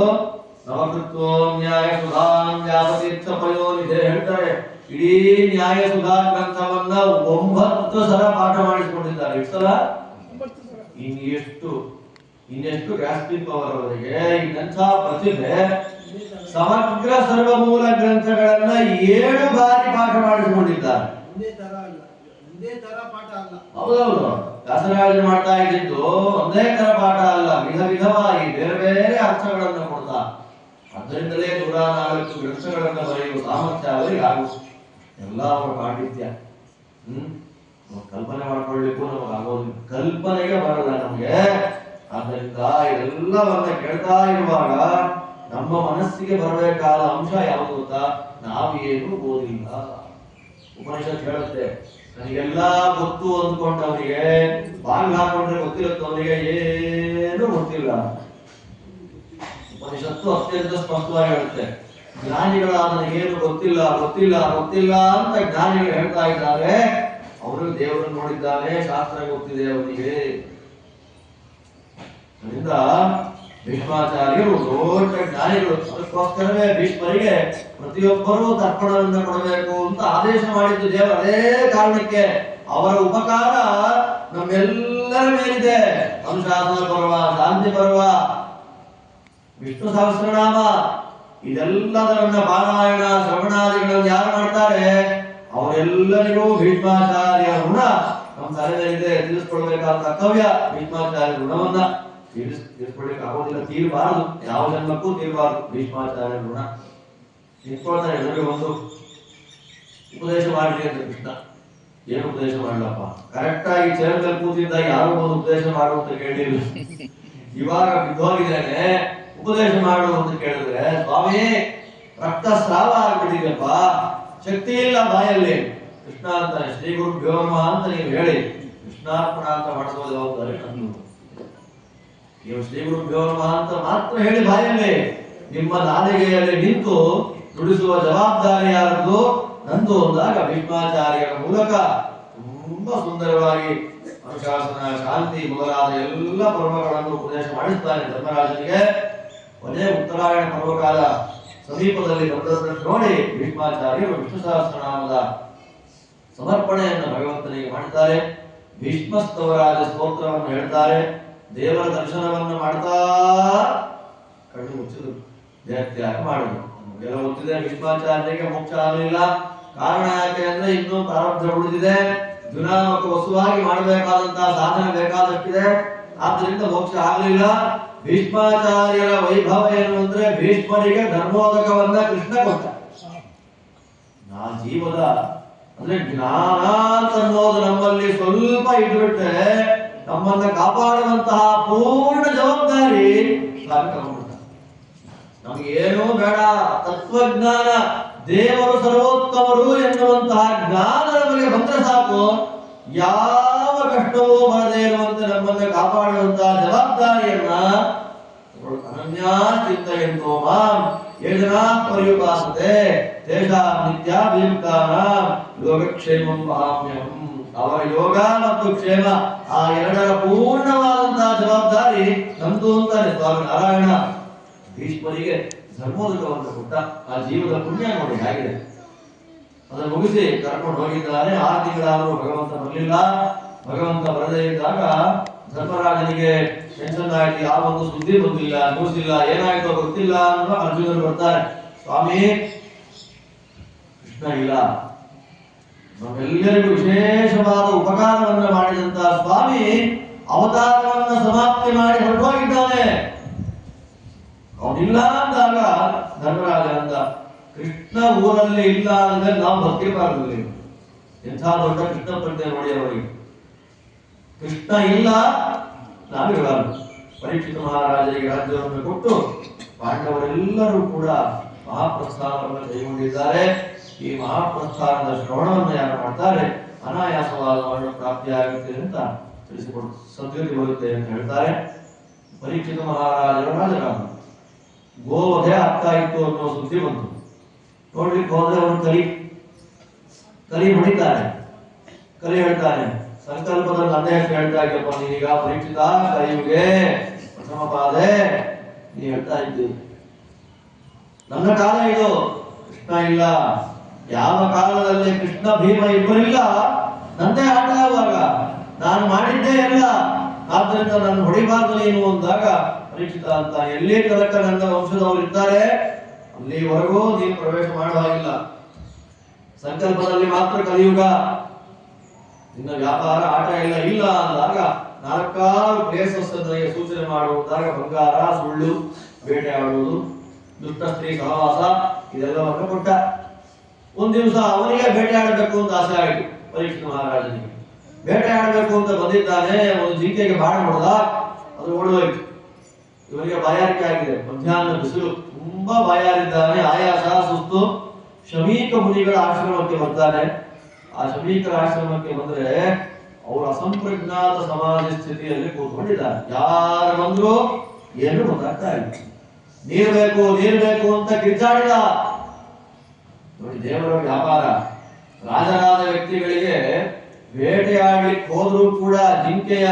ನವಕೃತ್ವ ನ್ಯಾಯ ಸುಧಾಂ ವ್ಯಾಸತೀರ್ಥ ಪಯೋನಿಧೆ ಹೇಳ್ತಾರೆ. ಇಡೀ ನ್ಯಾಯ ಸುಧಾ ಗ್ರಂಥವನ್ನ 9 ಸಲ ಪಾಠ ಮಾಡಿಸಿಕೊಂಡಿದ್ದಾರೆ. ಎಷ್ಟು ಸಲ? ಇನ್ನೆಷ್ಟು ಗ್ರಾಸ್ಪಿಂಗ್ ಪವರ್ ಅವರಿಗೆ, ಇನ್ನಂಥ ಪ್ರತಿಭೆ. ಸಮಗ್ರ ಸರ್ವಮೂಲ ಗ್ರಂಥಗಳನ್ನ 7 ಬಾರಿ ಪಾಠ ಮಾಡಿಸಿಕೊಂಡಿದ್ದಾರೆ. ಹೌದೌದು, ವ್ಯಾಸರಾಜರು ಮಾಡ್ತಾ ಇದ್ದಿದ್ದು ಒಂದೇ ತರ ಪಾಠ ಅಲ್ಲ, ವಿಧ ವಿಧವಾಗಿ ಬೇರೆ ಬೇರೆ ಅರ್ಥಗಳನ್ನು ಕೊಡ್ತಾ. ಅದರಿಂದಲೇ 104 ಗ್ರಂಥಗಳನ್ನು ಬರೆಯುವ ಸಾಮರ್ಥ್ಯ ಅವರಿಗೆ ಆಗುತ್ತೆ. ಎಲ್ಲ ಅವರ ಪಾಂಡಿತ್ಯ. ಕಲ್ಪನೆ ಮಾಡ್ಕೊಳ್ಳಿಕ್ಕೂ ನಮಗೆ ಆಗೋದಿಲ್ಲ, ಕಲ್ಪನೆಗೆ ಬರಲ್ಲ ನಮಗೆ. ಆದ್ದರಿಂದ ಇದೆಲ್ಲವನ್ನ ಕೇಳ್ತಾ ಇರುವಾಗ ನಮ್ಮ ಮನಸ್ಸಿಗೆ ಬರಬೇಕಾದ ಅಂಶ ಯಾವುದು ಗೊತ್ತಾ? ನಾವೇನು ಓದಿಲ್ಲ. ಉಪನಿಷತ್ ಹೇಳುತ್ತೆ, ನನಗೆಲ್ಲ ಗೊತ್ತು ಅಂದ್ಕೊಂಡವನಿಗೆ ಬಾಗಿಲು ಹಾಕೊಂಡ್ರೆ ಗೊತ್ತಿರುತ್ತೆ, ಅವನಿಗೆ ಏನು ಗೊತ್ತಿಲ್ಲ. ಉಪನಿಷತ್ತು ಅತ್ಯಂತ ಸ್ಪಷ್ಟವಾಗಿ ಹೇಳುತ್ತೆ, ಜ್ಞಾನಿಗಳಾದ ನನಗೇನು ಗೊತ್ತಿಲ್ಲ ಗೊತ್ತಿಲ್ಲ ಗೊತ್ತಿಲ್ಲ ಅಂತ ಜ್ಞಾನಿಗಳು ಹೇಳ್ತಾ ಇದ್ದಾರೆ. ಅವರು ದೇವರನ್ನು ನೋಡಿದ್ದಾನೆ, ಶಾಸ್ತ್ರ ಗೊತ್ತಿದೆ ಅವನಿಗೆ. ಅದರಿಂದ ಭೀಷ್ಮಾಚಾರ್ಯರು ದೊಡ್ಡ ಜ್ಞಾನಿಗಳು. ಅದಕ್ಕೋಸ್ಕರವೇ ಭೀಷ್ಮರಿಗೆ ಪ್ರತಿಯೊಬ್ಬರೂ ತರ್ಪಣವನ್ನು ಕೊಡಬೇಕು ಅಂತ ಆದೇಶ ಮಾಡಿದ್ದು ದೇವರು. ಅದೇ ಕಾರಣಕ್ಕೆ ಅವರ ಉಪಕಾರ ನಮ್ಮೆಲ್ಲರ ಮೇಲಿದೆ. ಅನುಶಾಸನ ಪರ್ವ, ಶಾಂತಿ ಪರ್ವ, ವಿಷ್ಣು ಸಹಸ್ರನಾಮ, ಇದೆಲ್ಲದರನ್ನ ಪಾರಾಯಣ ಶ್ರವಣಾದಿಗಳನ್ನು ಯಾರು ಮಾಡ್ತಾರೆ ಅವರೆಲ್ಲರಿಗೂ ಭೀಷ್ಮಾಚಾರ್ಯ ಋಣ ನಮ್ಮ ತಲೆ ಮೇಲಿದೆ. ತಿಳಿಸ್ಕೊಡ್ಬೇಕಾದ ಕರ್ತವ್ಯ ಭೀಷ್ಮಾಚಾರ್ಯ ಋಣವನ್ನ ತೀರಿಸ್ಕೊಡ್ಲಿಕ್ಕೆ ಆಗೋದಿಲ್ಲ, ತೀರಬಾರದು, ಯಾವ ಜನ್ಮಕ್ಕೂ ತೀರಬಾರದು. ಭೀಷ್ಮಾಚಾರ್ಯ ಋಣ ನಿಂತ್ಕೊಳ್ತಾರೆ. ಎದುರಿಗೆ ಒಂದು ಉಪದೇಶ ಮಾಡ್ಲಿ ಅಂತ ಕೃಷ್ಣ. ಏನು ಉಪದೇಶ ಮಾಡ್ಲಪ್ಪ? ಕರೆಕ್ಟ್ ಆಗಿ ಚೇರ್ ಮೇಲೆ ಕೂತಿದ್ದಾಗ ಯಾರೋ ಒಂದು ಉಪದೇಶ ಮಾಡು ಅಂತ ಕೇಳಿಲ್ಲ. ಇವಾಗ ಬಿದ್ದೋಗಿದ್ದೇನೆ, ಉಪದೇಶ ಮಾಡು ಅಂತ ಕೇಳಿದ್ರೆ ಸ್ವಾಮಿ ರಕ್ತಸ್ರಾವ ಆಗ್ಬಿಟ್ಟಿದೆಯಪ್ಪ, ಶಕ್ತಿ ಇಲ್ಲ ಬಾಯಲ್ಲಿ. ಕೃಷ್ಣ ಅಂತಾನೆ, ಶ್ರೀ ಗುರುಭ್ಯೋ ನಮಃ ಅಂತ ನೀವು ಹೇಳಿ ಕೃಷ್ಣಾರ್ಪಣ ಅಂತ ಮಾಡಿಸೋ ಜವಾಬ್ದಾರಿ ನಂದು. ನೀವು ಶ್ರೀ ಗುರುಭ್ಯೋ ನಮಃ ಅಂತ ಮಾತ್ರ ಹೇಳಿ ಬಾಯಲ್ಲಿ, ನಿಮ್ಮ ನಾಲಿಗೆಯಲ್ಲಿ ನಿಂತು ನುಡಿಸುವ ಜವಾಬ್ದಾರಿ ಯಾರದು? ನಂದು ಅಂದಾಗ ಭೀಷ್ಮಾಚಾರ್ಯರ ಮೂಲಕ ತುಂಬಾ ಸುಂದರವಾಗಿ ಅನುಶಾಸನ, ಶಾಂತಿ ಮೊದಲಾದ ಎಲ್ಲ ಪರ್ವಗಳನ್ನು ಉಪದೇಶ ಮಾಡಿಸ್ತಾನೆ ಧರ್ಮರಾಜನಿಗೆ. ಕೊನೆ ಉತ್ತರಾಯಣ ಪರ್ವಕಾಲ ಸಮೀಪದಲ್ಲಿ ಬಂದದ್ದನ್ನು ನೋಡಿ ಭೀಷ್ಮಾಚಾರ್ಯರು ವಿಷ್ಣು ಸಹಸ್ರನಾಮದ ಸಮರ್ಪಣೆಯನ್ನು ಭಗವಂತನಿಗೆ ಮಾಡ್ತಾರೆ. ಭೀಷ್ಮಸ್ತವರಾಜ ಸ್ತೋತ್ರವನ್ನು ಹೇಳ್ತಾರೆ. ದೇವರ ದರ್ಶನವನ್ನು ಮಾಡ್ತಾ ಕಣ್ಣು ಮುಚ್ಚಿದ್ರು, ದೇಹತ್ಯಾಗ ಮಾಡಿದ್ರು. ನಮಗೆಲ್ಲ ಗೊತ್ತಿದೆ ಭೀಷ್ಮಾಚಾರ್ಯರಿಗೆ ಮೋಕ್ಷ ಆಗಲಿಲ್ಲ. ಕಾರಣ ಯಾಕೆ ಅಂದ್ರೆ ಇನ್ನೂ ಪ್ರಾರಬ್ಧ ಉಳಿದಿದೆ. ಜುನಾಮಕ ವಸುವಾಗಿ ಮಾಡಬೇಕಾದಂತಹ ಸಾಧನೆ ಬೇಕಾದಷ್ಟಿದೆ. ಆದ್ದರಿಂದ ಮೋಕ್ಷ ಆಗಲಿಲ್ಲ. ಭೀಷ್ಮಾಚಾರ್ಯರ ವೈಭವ ಏನು ಅಂದ್ರೆ ಭೀಷ್ಮರಿಗೆ ಧರ್ಮೋದಕವನ್ನ ಕೃಷ್ಣ ಕೊಟ್ಟ. ಜೀವದ ಅಂದ್ರೆ ಜ್ಞಾನ ಅನ್ನೋದು ನಮ್ಮಲ್ಲಿ ಸ್ವಲ್ಪ ಇಟ್ಬಿಟ್ರೆ ನಮ್ಮನ್ನ ಕಾಪಾಡುವಂತಹ ಪೂರ್ಣ ಜವಾಬ್ದಾರಿ ನಮ್ಗೆ ಏನೂ ಬೇಡ. ತತ್ವಜ್ಞಾನ, ದೇವರು ಸರ್ವೋತ್ತಮರು ಎನ್ನುವಂತಹ ಜ್ಞಾನ ನಮಗೆ ಬಂದ್ರೆ ಸಾಕು, ಯಾವ ಕಷ್ಟವೂ ಬರದೇ ಇರುವಂತೆ ನಮ್ಮನ್ನ ಕಾಪಾಡುವಂತಹ ಜವಾಬ್ದಾರಿಯನ್ನ ಅನನ್ಯಾ ಚಿಂತಯಂತೋ ಮಾಂ ಯೇ ಜನಾ ಪರ್ಯುಪಾಸತೆ ತೇಷಾಂ ನಿತ್ಯಾಭಿಯುಕ್ತಾನಾಂ ಯೋಗಕ್ಷೇಮಂ ವಹಾಮ್ಯಹಂ. ಅವರ ಯೋಗ ಮತ್ತು ಕ್ಷೇಮ ಆ ಎರಡರ ಪೂರ್ಣವಾದಂತಹ ಜವಾಬ್ದಾರಿ ನಮ್ದು ಅಂತಾನೆ ಸ್ವಾಮಿ ನಾರಾಯಣ. ಭೀಷ್ಮರಿಗೆ ಧರ್ಮೋದಕವನ್ನು ಕೊಟ್ಟ. ಆ ಜೀವದ ಪುಣ್ಯ ನೋಡಿ ಹೇಗಿದೆ. ಅದನ್ನು ಮುಗಿಸಿ ಕರ್ಕೊಂಡು ಹೋಗಿದ್ದಾನೆ. 6 ತಿಂಗಳಾದರೂ ಭಗವಂತ ಬರಲಿಲ್ಲ. ಭಗವಂತ ಬರದೇ ಇದ್ದಾಗ ಧರ್ಮರಾಜನಿಗೆ ಟೆನ್ಷನ್ ಆಯ್ತು. ಯಾವ ಒಂದು ಸುದ್ದಿ ಬಂದಿಲ್ಲ, ನ್ಯೂಸ್ ಇಲ್ಲ, ಏನಾಯ್ತೋ ಗೊತ್ತಿಲ್ಲ ಅನ್ನೋ ಅರ್ಜುನರು ಬರ್ತಾರೆ. ಸ್ವಾಮಿ ಕೃಷ್ಣ ಇಲ್ಲ. ನಮ್ಮೆಲ್ಲರಿಗೂ ವಿಶೇಷವಾದ ಉಪಕಾರವನ್ನು ಮಾಡಿದಂತಹ ಸ್ವಾಮಿ ಅವತಾರವನ್ನು ಸಮಾಪ್ತಿ ಮಾಡಿ ಹೊರಟೋಗಿದ್ದಾನೆ. ಅವನಿಲ್ಲ ಅಂದಾಗ ಧರ್ಮರಾಜ ಅಂದ, ಕೃಷ್ಣ ಊರಲ್ಲಿ ಇಲ್ಲ ಅಂದ್ರೆ ನಾವು ಬದುಕಿರಬಾರದು. ಎಂಥ ದೊಡ್ಡ ಕೃಷ್ಣ ಪ್ರಜ್ಞೆ ನೋಡಿ ಅವರಿಗೆ. ಕೃಷ್ಣ ಇಲ್ಲ, ನಾವಿರಬಾರದು. ಪರೀಕ್ಷಿತ ಮಹಾರಾಜರಿಗೆ ರಾಜ್ಯವನ್ನು ಕೊಟ್ಟು ಪಾಂಡವರೆಲ್ಲರೂ ಕೂಡ ಮಹಾಪ್ರಸ್ಥಾನವನ್ನು ಕೈಗೊಂಡಿದ್ದಾರೆ. ಈ ಮಹಾಪ್ರಸ್ಥಾನದ ಶ್ರವಣವನ್ನು ಯಾರು ಮಾಡ್ತಾರೆ ಅನಾಯಾಸವಾದ ವರ್ಣ ಪ್ರಾಪ್ತಿಯಾಗುತ್ತೆ ಅಂತ ತಿಳಿಸಿಕೊಡು, ಸದ್ಗತಿ ಬರುತ್ತೆ ಅಂತ ಹೇಳ್ತಾರೆ. ಪರೀಕ್ಷಿತ ಮಹಾರಾಜರು ರಾಜರಾಮ ಗೋವಧೆ ಆಗ್ತಾ ಇತ್ತು ಅನ್ನೋ ಸುದ್ದಿ ಬಂತು. ನೋಡ್ಲಿಕ್ಕೆ ಹೋದ್ರೆ ಅವರು ಕಲಿ ಹೊಡಿತಾರೆ. ಕಲಿ ಹೇಳ್ತಾನೆ, ಸಂಕಲ್ಪದಲ್ಲಿ ನನ್ನ ಹೆಸರು ಹೇಳ್ತಾ ಇದ್ದಪ್ಪ ನೀನೀಗ ಪರೀಕ್ಷಿತ ಕಲಿಯುಗೆ ಪ್ರಥಮ ಪಾದೆ ನೀ ಹೇಳ್ತಾ ಇದ್ದಿ. ನನ್ನ ಕಾಲ ಇದು, ಕೃಷ್ಣ ಇಲ್ಲ. ಯಾವ ಕಾಲದಲ್ಲಿ ಕೃಷ್ಣ ಭೀಮ ಇಬ್ಬರಿಲ್ಲ, ನಂದೇ ಆಟ ಆಗುವಾಗ ನಾನು ಮಾಡಿದ್ದೇ ಇಲ್ಲ, ಆದ್ರಿಂದ ನನ್ನ ಹೊಡಿಬಾರ್ದು ನೀನು ಅಂದಾಗ ಪರೀಕ್ಷಿತ ಅಂತ ಎಲ್ಲಿ ತನಕ ನನ್ನ ವಂಶದವರು ಇದ್ದಾರೆ ಅಲ್ಲಿವರೆಗೂ ನೀನು ಪ್ರವೇಶ ಮಾಡುವ ಹಾಗಿಲ್ಲ. ಸಂಕಲ್ಪದಲ್ಲಿ ಮಾತ್ರ ಕಲಿಯುಗ, ನಿನ್ನ ವ್ಯಾಪಾರ ಆಟ ಎಲ್ಲ ಇಲ್ಲ ಅಂದಾಗ 4 ಪ್ಲೇಸಸ್ ನನಗೆ ಸೂಚನೆ ಮಾಡುವುದಾಗ ಬಂಗಾರ, ಸುಳ್ಳು, ಬೇಟೆಯಾಡುವುದು, ದುಷ್ಟ ಸ್ತ್ರೀ ಸಹವಾಸ ಇದೆಲ್ಲವನ್ನು ಕೊಟ್ಟ. ಒಂದ್ ದಿವಸ ಅವನಿಗೆ ಬೇಟೆ ಆಡಬೇಕು ಅಂತ ಆಸೆ ಆಯಿತು ಪರೀಕ್ಷಿತ ಮಹಾರಾಜನಿಗೆ. ಬೇಟೆ ಆಡಬೇಕು ಅಂತ ಬಂದಿದ್ದಾನೆ, ಒಂದು ಜಿಂಕೆಗೆ ಬಾಣ ಹೊಡೆದ, ಅದು ಓಡೋಯ್ತು. ಇವರಿಗೆ ಬಾಯಾರಿಕೆ ಆಗಿದೆ, ಮಧ್ಯಾಹ್ನ ಬಿಸಿಲು, ತುಂಬಾ ಬಾಯಾರಿದ್ದಾನೆ, ಆಯಾಸ, ಸುಸ್ತು. ಶಮೀಕ ಮುನಿಗಳ ಆಶ್ರಮಕ್ಕೆ ಬರ್ತಾನೆ. ಆ ಶಮೀಕರ ಆಶ್ರಮಕ್ಕೆ ಬಂದ್ರೆ ಅವರು ಅಸಂಪ್ರಜ್ಞಾತ ಸಮಾಧಿ ಸ್ಥಿತಿಯಲ್ಲಿ ಕೂತ್ಕೊಂಡಿದ್ದಾರೆ. ಯಾರು ಬಂದ್ರು ಏನು ಗೊತ್ತಾಗ್ತಾ ಇಲ್ಲ. ನೀರು ಬೇಕು ನೀರು ಬೇಕು ಅಂತ ಕಿರ್ಚಾಡಿದ. ನೋಡಿ ದೇವರ ವ್ಯಾಪಾರ. ರಾಜರಾದ ವ್ಯಕ್ತಿಗಳಿಗೆ ಬೇಟೆಯಾಡಲಿಕ್ಕೆ ಹೋದ್ರೂ ಕೂಡ ಜಿಂಕೆಯ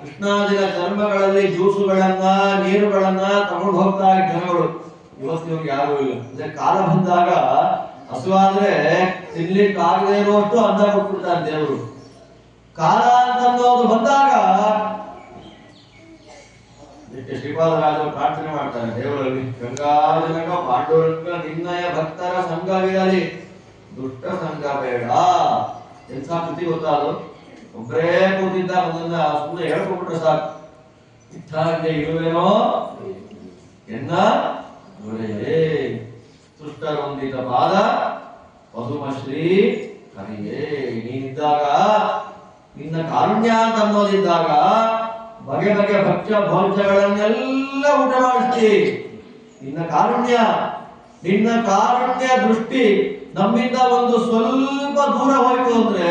ಕೃಷ್ಣಾದಿನ ಚರ್ಮಗಳಲ್ಲಿ ಜ್ಯೂಸುಗಳನ್ನ ನೀರುಗಳನ್ನ ತಗೊಂಡು ಹೋಗ್ತಾ ಇದ್ದ ಜನಗಳು. ಇವತ್ತಿನವ್ರಿಗೆ ಯಾರು ಇಲ್ಲ. ಅಂದ್ರೆ ಕಾಲ ಬಂದಾಗ ಹಸುವಾದ್ರೆ ತಿನ್ಲಿಕ್ಕೆ ಆಗದೆ ಇರುವಷ್ಟು ಅನ್ನ ಕೊಟ್ಬಿಡ್ತಾನೆ ದೇವರು. ಕಾಲ ಅಂತನ್ನೋದು ಬಂದಾಗ ಶ್ರೀಪಾದರಾಜರು ಪ್ರಾರ್ಥನೆ ಮಾಡ್ತಾರೆ ದೇವರಲ್ಲಿ, ಗಂಗಾಜನಕ ಪಾಂಡುರಂಗ ನಿನ್ನಯ ಭಕ್ತರ ಸಂಘವಿರಲಿ, ದುಷ್ಟ ಸಂಘ ಬೇಡ. ಎಂಥ ಕೃತಿ ಗೊತ್ತಾದು. ಒಬ್ಬರೇ ಕೂತಿದ್ದ ಒಂದನ್ನ ಸುಮ್ಮನೆ ಹೇಳ್ಕೊಂಡ್ಬಿಟ್ರೆ ಸಾಕು. ಇಟ್ಟಾಗೆ ಇರುವೇನೋ ಎನ್ನ ದೊರೆಯೇ ಸೃಷ್ಟರೊಂದಿದ ಪಾದ ಪದುಮಶ್ರೀ ಕರಿಯೇ. ನೀನಿದ್ದಾಗ, ನಿನ್ನ ಕಾರುಣ್ಯ ಅಂತ ಅನ್ನೋದಿದ್ದಾಗ ಬಗೆ ಬಗೆ ಭಕ್ಷ್ಯ ಭೋಜ್ಯಗಳನ್ನೆಲ್ಲ ಊಟ ಮಾಡಿಸ್ತಿ. ನಿನ್ನ ಕಾರುಣ್ಯ ದೃಷ್ಟಿ ನಮ್ಮಿಂದ ಒಂದು ಸ್ವಲ್ಪ ದೂರ ಹೋಯ್ತು ಅಂದ್ರೆ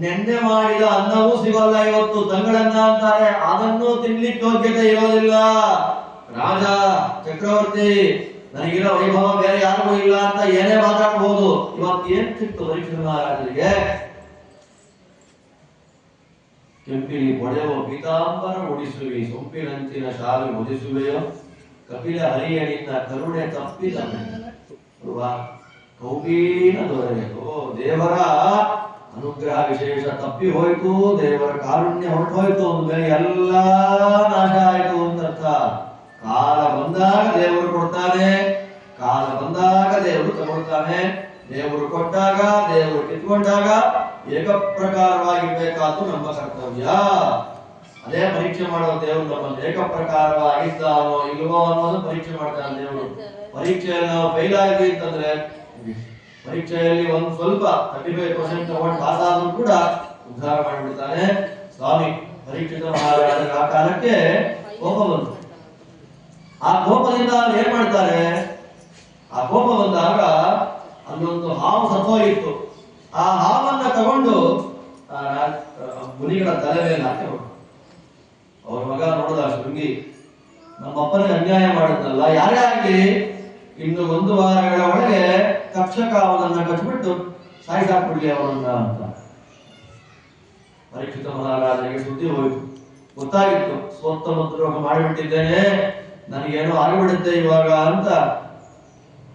ನೆನ್ನೆ ಮಾಡಿದ ಅನ್ನವೂ ಸಿಗಲ್ಲ. ಇವತ್ತು ತಂಗಳನ್ನ ಅಂತಾರೆ, ಅದನ್ನು ತಿನ್ಲಿಕ್ಕೆ ಯೋಗ್ಯತೆ ಇರೋದಿಲ್ಲ. ರಾಜ ಚಕ್ರವರ್ತಿ ನನಗಿರೋ ವೈಭವ ಬೇರೆ ಯಾರಿಗೂ ಇಲ್ಲ ಅಂತ ಏನೇ ಮಾತಾಡಬಹುದು. ಇವತ್ತು ಏನ್ ಸಿಕ್ತು ಪರೀಕ್ಷಿತ ಮಹಾರಾಜರಿಗೆ? ಕೆಂಪಿಲಿ ಹೊಡೆಯುವ ಪೀತಾಂಬರ ಉಡಿಸುವಿ, ಸೊಂಪಿನಂಚಿನ ಶಾಲು ಮುದಿಸುವೆಯೋ, ಕಪಿಲ ಹರಿಯ ನಿನ್ನ ಕರುಣೆ ತಪ್ಪಿದ ಕೌಪೀನ ದೊರೆಯೋ. ದೇವರ ಅನುಗ್ರಹ ವಿಶೇಷ ತಪ್ಪಿ ಹೋಯ್ತು, ದೇವರ ಕಾರುಣ್ಯ ಹೊರಟು ಹೋಯ್ತು ಅಂದ್ಮೇಲೆ ಎಲ್ಲ ನಾಶ ಆಯ್ತು ಅಂತ. ಕಾಲ ಬಂದಾಗ ದೇವರು ಕೊಡ್ತಾನೆ, ಕಾಲ ಬಂದಾಗ ದೇವರು ತಗೊಳ್ತಾನೆ. ದೇವರು ಕೊಟ್ಟಾಗ ದೇವರು ಕಿತ್ಕೊಂಡಾಗ ಏಕಪ್ರಕಾರವಾಗಿರ್ಬೇಕಾದ್ದು ನಮ್ಮ ಕರ್ತವ್ಯ. ಅದೇ ಪರೀಕ್ಷೆ ಮಾಡುವ ದೇವರು ನಮ್ಮನ್ನು ಏಕಪ್ರಕಾರವಾಗಿದ್ದಾನೋ ಇಲ್ವೋ ಅನ್ನೋದು ಪರೀಕ್ಷೆ ಮಾಡ್ತಾನೆ ದೇವರು. ಪರೀಕ್ಷೆಯಲ್ಲಿ ನಾವು ಫೈಲ್ ಆಗಿ ಅಂತಂದ್ರೆ ಪರೀಕ್ಷೆಯಲ್ಲಿ ಒಂದು ಸ್ವಲ್ಪ 35% ತಗೊಂಡು ಪಾಸ್ ಆದ್ರೂ ಕೂಡ ಉದ್ಧಾರ ಮಾಡಿಬಿಡ್ತಾನೆ ಸ್ವಾಮಿ. ಪರೀಕ್ಷಿತ ಮಹಾರಾಜರ ಆ ಕಾಲಕ್ಕೆ ಕೋಪ ಬಂತು. ಆ ಕೋಪದಿಂದ ಏನ್ ಮಾಡ್ತಾರೆ, ಆ ಕೋಪ ಬಂದಾಗ ಅಲ್ಲೊಂದು ಹಾವು ಸತ್ತೋಗಿತ್ತು. ಆ ಹಾವನ್ನ ತಗೊಂಡು ಮುನಿಗಳ ತಲೆ ಮೇಲೆ ಹಾಕಿದ್ರು. ಅವ್ರ ಮಗ ನೋಡಿದ ಶೃಂಗಿ, ನಮ್ಮಪ್ಪನಿಗೆ ಅನ್ಯಾಯ ಮಾಡಿದ್ನಲ್ಲ, ಯಾರೇ ಆಗ್ಲಿ ಇನ್ನು 1 ವಾರಗಳ ಒಳಗೆ ತಕ್ಷಕ ಅವನನ್ನ ಕಚ್ಚಿಬಿಟ್ಟು ಸಾಯಿಸಾಕ್ಬಿಡ್ಲಿ ಅವರನ್ನ ಅಂತ. ಪರೀಕ್ಷಿತ ಮಹಾರಾಜರಿಗೆ ಸುದ್ದಿ ಹೋಯ್ತು, ಗೊತ್ತಾಗಿತ್ತು ಸ್ವತ್ತ ಮಂತ್ರೋಗ ಮಾಡಿಬಿಟ್ಟಿದ್ದೇನೆ, ನನಗೇನೋ ಆಗಿಬಿಡುತ್ತೆ ಇವಾಗ ಅಂತ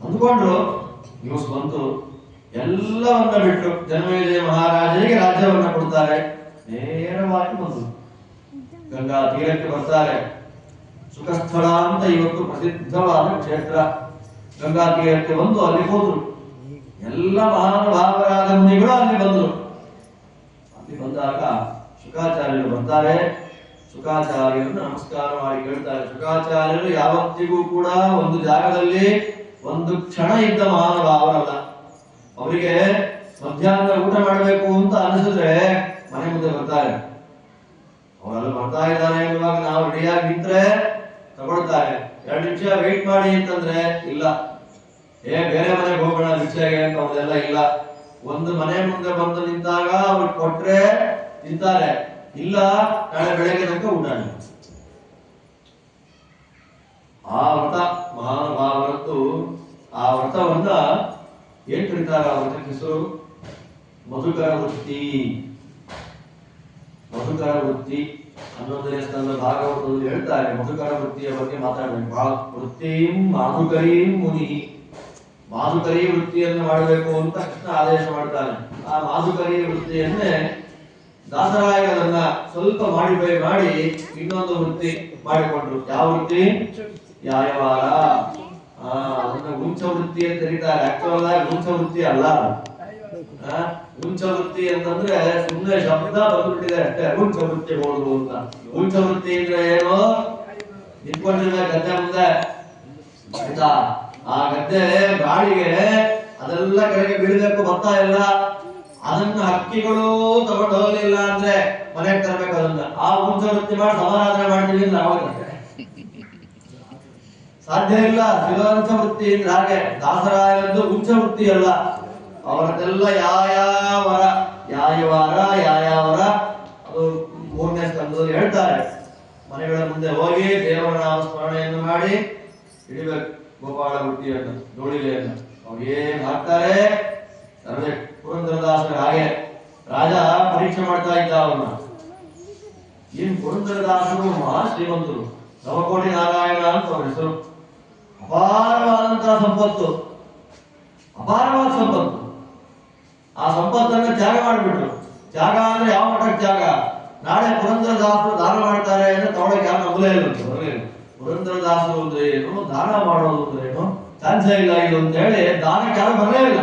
ಅಂದ್ಕೊಂಡ್ರು. ನ್ಯೂಸ್ ಬಂತು, ಎಲ್ಲವನ್ನ ಬಿಟ್ಟು ಜನಮೇಜಯ ಮಹಾರಾಜರಿಗೆ ರಾಜ್ಯವನ್ನ ಕೊಡ್ತಾರೆ. ನೇರವಾಗಿ ಬಂದು ಗಂಗಾ ತೀರಕ್ಕೆ ಬರ್ತಾರೆ. ಸುಖಸ್ಥಳ ಅಂತ ಇವತ್ತು ಪ್ರಸಿದ್ಧವಾದ ಕ್ಷೇತ್ರ. ಗಂಗಾ ತೀರಕ್ಕೆ ಬಂದು ಅಲ್ಲಿ ಹೋದ್ರು. ಎಲ್ಲ ಮಹಾನುಭಾವರಾದ ಮುನಿಗಳು ಅಲ್ಲಿ ಬಂದರು. ಅಲ್ಲಿ ಬಂದಾಗ ಶುಕಾಚಾರ್ಯರು ಬರ್ತಾರೆ. ಶುಕಾಚಾರ್ಯರನ್ನು ನಮಸ್ಕಾರ ಮಾಡಿ ಕೇಳ್ತಾರೆ. ಶುಕಾಚಾರ್ಯರು ಯಾವತ್ತಿಗೂ ಕೂಡ ಒಂದು ಜಾಗದಲ್ಲಿ ಒಂದು ಕ್ಷಣ ಇದ್ದ ಮಹಾನುಭಾವರಲ್ಲ. ಅವರಿಗೆ ಮಧ್ಯಾಹ್ನ ಊಟ ಮಾಡಬೇಕು ಅಂತ ಅನಿಸಿದ್ರೆ ಮನೆ ಮುಂದೆ ಬರ್ತಾರೆ. ಅವರಲ್ಲಿ ಬರ್ತಾ ಇದ್ದಾರೆ ಇವಾಗ ನಾವು ರೆಡಿಯಾಗಿ ನಿಂತ್ರೆ ತಗೊಳ್ತಾರೆ. 2 ನಿಮಿಷ ವೆಯ್ಟ್ ಮಾಡಿ ಅಂತಂದ್ರೆ ಇಲ್ಲ, ಬೇರೆ ಮನೆಗೆ ಹೋಗೋಣ ಭಿಕ್ಷೆಗೆ ಅಂತ ಅವರೆಲ್ಲ ಇಲ್ಲ. ಒಂದು ಮನೆ ಮುಂದೆ ಬಂದು ನಿಂತಾಗ ಅವ್ರು ಕೊಟ್ರೆ ತಿಂತಾರೆ, ಇಲ್ಲ ನಾಳೆ ಬೆಳಗ್ಗೆ ತನಕ ಊಟ. ಆ ವ್ರತ ಮಹಾನುಭಾವರದ್ದು. ಆ ವ್ರತವನ್ನ ಏನ್ ಕರೀತಾರೆ? ಆ ವ್ರತಕ್ಕೆ ಹೆಸರು ಮಧುಕರ ವೃತ್ತಿ. ಮಧುಕರ ವೃತ್ತಿ ಅನ್ನೋದನ್ನೇ ತನ್ನ ಭಾಗವತದಲ್ಲಿ ಹೇಳ್ತಾರೆ. ಮಧುಕರ ವೃತ್ತಿಯ ಬಗ್ಗೆ ಮಾತಾಡಬೇಕು. ವೃತ್ತಿಂ ಮಾಧುಕರೀಂ ಮುನಿ. ಮಾಧುಕರಿ ವೃತ್ತಿಯನ್ನು ಮಾಡಬೇಕು ಅಂತ ಕೃಷ್ಣ ಆದೇಶ ಮಾಡ್ತಾನೆ. ಆ ಮಾಧುಕರಿ ವೃತ್ತಿಯನ್ನೇ ದಾಸರಾಯರನ್ನ ಸ್ವಲ್ಪ ಮಾಡಿಫೈ ಮಾಡಿ ಇನ್ನೊಂದು ವೃತ್ತಿ ಮಾಡಿಕೊಂಡ್ರು. ಯಾವ ವೃತ್ತಿ? ಯಾಯವಾರ. ಅದನ್ನ ಉಂಚ ವೃತ್ತಿ ಅಂತ ಕರೀತಾರೆ. ಆಕ್ಚುಯಲ್ ಆಗಿ ಉಂಚ ವೃತ್ತಿ ಅಲ್ಲ. ಉಂಚ ವೃತ್ತಿ ಅಂತಂದ್ರೆ ಸುಮ್ಮನೆ ಶಬ್ದ ಬಂದ್ಬಿಟ್ಟಿದೆ ಅಷ್ಟೇ. ಉಂಚ ವೃತ್ತಿ ಹೋದ್ರು ಅಂತ. ಉಂಚ ವೃತ್ತಿ ಅಂದ್ರೆ ಏನು? ನಿಂತ್ಕೊಂಡಿರ್ಬೇಕು ಗದ್ದೆ ಮುಂದೆ, ಆಯ್ತಾ? ಆ ಗದ್ದೆ ಗಾಳಿಗೆ ಅದೆಲ್ಲ ಕೆಳಗೆ ಬೀಳಬೇಕು, ಭತ್ತ ಎಲ್ಲ. ಅದನ್ನ ಹಕ್ಕಿಗಳು ತಗೊಂಡು ಹೋಗ್ಲಿಲ್ಲ ಅಂದ್ರೆ ಮನೆಗೆ ತರಬೇಕು ಅದನ್ನ. ಆ ಉಂಚ ವೃತ್ತಿ ಮಾಡಿ ಸಮಾರಾಧನೆ ಮಾಡ್ತೀವಿ ಅಂದ್ರೆ ಅವಾಗ ಸಾಧ್ಯ ಇಲ್ಲ. ಶಿವಂಚ ವೃತ್ತಿ ಅಂದ್ರೆ ಹಾಗೆ. ದಾಸರಾಯರದ್ದು ಉಂಚ ವೃತ್ತಿ ಅಲ್ಲ. ಅವರದೆಲ್ಲ ಯಾಯಾವರ, ಯಾಯವಾರ, ಯಾಯಾವರ. ಅದು 3ನೇ ಸ್ಕಂದದಲ್ಲಿ ಹೇಳ್ತಾರೆ. ಮನೆಗಳ ಮುಂದೆ ಹೋಗಿ ದೇವರ ನಾಮ ಸ್ಮರಣೆಯನ್ನು ಮಾಡಿ ಹಿಡಿಬೇಕು ಗೋಪಾಲ ವೃತ್ತಿಯನ್ನು, ಡೋಳಿಗೆಯನ್ನು. ಅವ್ರು ಏನ್ ಹಾಕ್ತಾರೆ ತರಬೇಕು. ಪುರಂದರದಾಸರು ಹಾಗೆ ರಾಜ ಪರೀಕ್ಷೆ ಮಾಡ್ತಾ ಇದ್ದ ಅವನ್ನ. ಏನ್ ಪುರಂದರದಾಸರು ಮಹಾ ಶ್ರೀಮಂತರು, ನವಕೋಟಿ ನಾರಾಯಣ ಅಂತ ಅವ್ರ ಹೆಸರು. ಅಪಾರವಾದಂತಹ ಸಂಪತ್ತು, ಅಪಾರವಾದ ಸಂಪತ್ತು. ಆ ಸಂಪತ್ತನ್ನು ತ್ಯಾಗ ಮಾಡಿಬಿಟ್ರು. ತ್ಯಾಗ ಅಂದ್ರೆ ಯಾವ ಮಟ್ಟಕ್ಕೆ ತ್ಯಾಗ? ನಾಳೆ ಪುರಂದರದಾಸರು ದಾನ ಮಾಡ್ತಾರೆ ಅಂದ್ರೆ ತಗೊಳಕ್ಕೆ ಯಾರು ನಂಬಲೇ ಇಲ್ಲ. ಪುರಂದರದಾಸರು ಅಂದ್ರೆ ಏನು, ದಾನ ಮಾಡೋದು ಅಂದ್ರೆ ಏನು, ಚಾನ್ಸೇ ಇಲ್ಲ ಇದು ಅಂತ ಹೇಳಿ ದಾನಕ್ಕೆ ಯಾರು ಬರಲೇ ಇಲ್ಲ.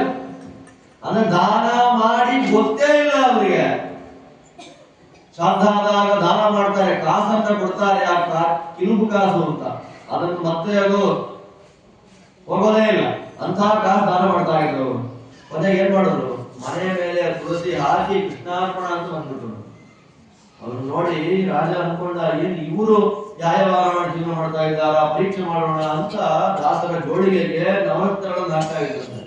ಅಂದ್ರೆ ದಾನ ಮಾಡಿ ಗೊತ್ತೇ ಇಲ್ಲ ಅವರಿಗೆ. ಶ್ರಾದ್ದಾದಾಗ ದಾನ ಮಾಡ್ತಾರೆ, ಕಾಸನ್ನ ಕೊಡ್ತಾರೆ, ಆ ಕಿರುಬು ಕಾಸು ಅಂತ. ಅದನ್ನು ಮತ್ತೆ ಅದು ಹೋಗೋದೇ ಇಲ್ಲ. ಅಂತಹ ಕಾಸು ದಾನ ಮಾಡ್ತಾ ಇದ್ರು ಅವರು. ಕೊನೆಗೆ ಏನ್ ಮಾಡಿದ್ರು? ಮನೆ ಮೇಲೆ ತುಳಸಿ ಹಾಕಿ ಕೃಷ್ಣಾರ್ಪಣ ಅಂತ ಬಂದ್ಬಿಟ್ರು. ಅವ್ರು ನೋಡಿ ರಾಜ ಅನ್ಕೊಂಡ, ಏನ್ ಇವರು ಯಾಯವಾರ ಮಾಡಿ ಜೀವನ ಮಾಡ್ತಾ ಇದ್ದಾರ, ಪರೀಕ್ಷೆ ಮಾಡೋಣ ಅಂತ ದಾಸರ ಜೋಳಿಗೆಗೆ ನವರತ್ನಗಳನ್ನು ಹಾಕ್ತಾ ಇದ್ದಾರೆ.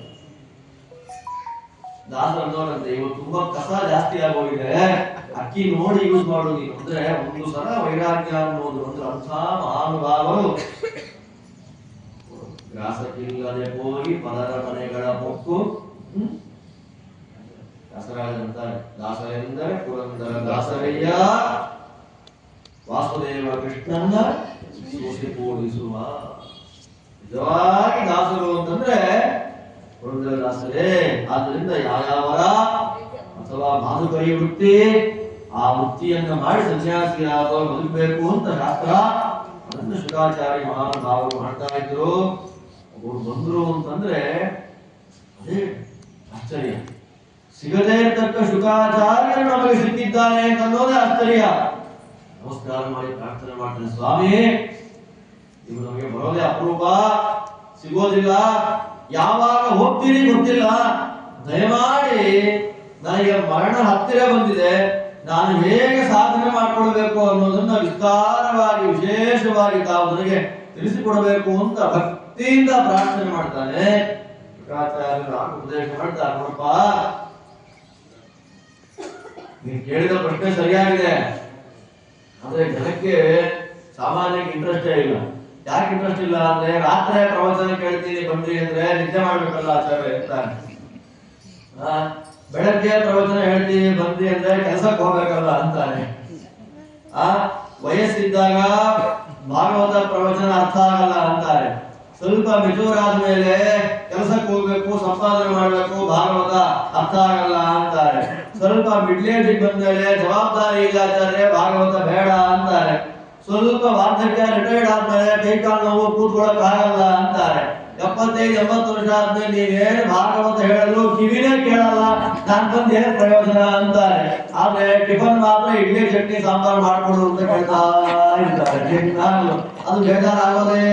ದಾಸರ ಅನ್ನೋರಂತೆ, ಇವರು ತುಂಬಾ ಕಸ ಜಾಸ್ತಿ ಆಗೋಗಿದೆ, ಅಕ್ಕಿ ನೋಡಿ ಯೂಸ್ ಮಾಡೋದು ನೀನು ಅಂದ್ರೆ ಒಂದು ಸಲ ವೈರಾಗ್ಯ ಅನ್ನೋದು. ಅಂದ್ರೆ ಅಂಥ ಮಹಾನುಭಾವರು ಗ್ರಾಸಕ್ಕಿಲ್ಲದೆ ಹೋಗಿ ಪದರ ಮನೆಗಳ ಹೊಕ್ಕು. ದಾಸರಾಜಂತಾರೆ, ದಾಸರೆಂದರೆ ಪುರಂದರ ದಾಸರಯ್ಯ, ವಾಸುದೇವ ಕೃಷ್ಣನ್ನ ಸೋಸಿ ಕೂಡಿಸುವ. ನಿಜವಾಗಿ ದಾಸರು ಅಂತಂದ್ರೆ ಪುರಂದರ ದಾಸರೇ. ಆದ್ದರಿಂದ ಯಾವ್ಯಾವರ ಅಥವಾ ಮಾಧುಕರಿ ವೃತ್ತಿ, ಆ ವೃತ್ತಿಯನ್ನು ಮಾಡಿ ಸನ್ಯಾಸಿಯಾಗ ಬದುಕಬೇಕು ಅಂತ ಶಾಸ್ತ್ರ. ಅದನ್ನು ಶುಕಾಚಾರ್ಯ ಮಹಾನುಭಾವರು ಮಾಡ್ತಾ ಇದ್ರು. ಅವರು ಬಂದ್ರು ಅಂತಂದ್ರೆ ಅದೇ ಆಶ್ಚರ್ಯ. ಸಿಗದೇ ಇರ್ತಕ್ಕ ಶುಕಾಚಾರ್ಯರು ನಮಗೆ ಸಿಕ್ಕಿದ್ದಾರೆ ಅಂತ ಅನ್ನೋದೇ ಆಶ್ಚರ್ಯ. ನಮಸ್ಕಾರ ಮಾಡಿ ಪ್ರಾರ್ಥನೆ ಮಾಡ್ತಾರೆ, ಸ್ವಾಮಿ ನೀವು ನಮಗೆ ಬರೋದೇ ಅಪರೂಪ, ಸಿಗೋದಿಲ್ಲ, ಯಾವಾಗ ಹೋಗ್ತೀರಿ ಗೊತ್ತಿಲ್ಲ, ದಯಮಾಡಿ ನನಗೆ ಮರಣ ಹತ್ತಿರ ಬಂದಿದೆ, ನಾನು ಹೇಗೆ ಸಾಧನೆ ಮಾಡಿಕೊಳ್ಬೇಕು ಅನ್ನೋದನ್ನ ವಿಸ್ತಾರವಾಗಿ ವಿಶೇಷವಾಗಿ ತಾವು ನನಗೆ ತಿಳಿಸಿಕೊಡಬೇಕು ಅಂತ ಭಕ್ತಿಯಿಂದ ಪ್ರಾರ್ಥನೆ ಮಾಡ್ತಾನೆ. ಶುಕಾಚಾರ್ಯರು ಉಪದೇಶ ಮಾಡ್ತಾರೆ, ನೋಡಪ್ಪ ನೀನು ಕೇಳಿದ ಪ್ರಶ್ನೆ ಸರಿಯಾಗಿದೆ, ಆದ್ರೆ ಜನಕ್ಕೆ ಸಾಮಾನ್ಯಕ್ಕೆ ಇಂಟ್ರೆಸ್ಟೇ ಇಲ್ಲ. ಯಾಕೆ ಇಂಟ್ರೆಸ್ಟ್ ಇಲ್ಲ ಅಂದ್ರೆ, ರಾತ್ರಿ ಪ್ರವಚನ ಕೇಳ್ತೀನಿ ಬಂದ್ರಿ ಅಂದ್ರೆ ನಿದ್ದೆ ಮಾಡ್ಬೇಕಲ್ಲ ಆಚಾರ್ಯ ಇರ್ತಾನೆ. ಬೆಳಗ್ಗೆ ಪ್ರವಚನ ಹೇಳ್ತೀವಿ ಬಂದ್ರಿ ಅಂದ್ರೆ ಕೆಲಸಕ್ಕೆ ಹೋಗ್ಬೇಕಲ್ಲ ಅಂತಾನೆ. ವಯಸ್ಸಿದ್ದಾಗ ಭಾಗವತ ಪ್ರವಚನ ಅರ್ಥ ಆಗಲ್ಲ ಅಂತಾರೆ. ಸ್ವಲ್ಪ ಮೆಚೂರ್ ಆದ್ಮೇಲೆ ಕೆಲಸಕ್ಕೆ ಹೋಗ್ಬೇಕು, ಸಂಪಾದನೆ ಮಾಡ್ಬೇಕು, ಭಾಗವತ ಅರ್ಥ ಆಗಲ್ಲ ಅಂತಾರೆ. ಸ್ವಲ್ಪ ಮಿಡ್ಲ್ ಏಜ್ ಬಂದ್ಮೇಲೆ ಜವಾಬ್ದಾರಿ ಇಲ್ಲ ಆಚಾರ್ಯ, ಭಾಗವತ ಬೇಡ ಅಂತಾರೆ. ಸ್ವಲ್ಪ ವಾರ್ಧಕ್ಯ ರಿಟೈರ್ಡ್ ಆದ್ಮೇಲೆ ಕೈಕಾಲು ನೋವು ಕೂತ್ಕೊಳಕ್ ಆಗಲ್ಲ ಅಂತಾರೆ. 75-80 ವರ್ಷ ಆದ್ಮೇಲೆ ನೀವೇನು ಭಾಗವತ ಹೇಳಿದ್ರು ಕಿವಿನೇ ಕೇಳಲ್ಲ, ನಾನ್ ಬಂದು ಏನ್ ಪ್ರಯೋಜನ ಅಂತಾರೆ. ಆದ್ರೆ ಟಿಫನ್ ಮಾತ್ರ ಇಡ್ಲಿ ಚಟ್ನಿ ಸಾಂಬಾರ್ ಮಾಡ್ಕೊಡು ಅಂತ ಕೇಳ್ತಾ ಇರ್ತಾರೆ. ಅದು ಬೇಜಾರಾಗೋದೇ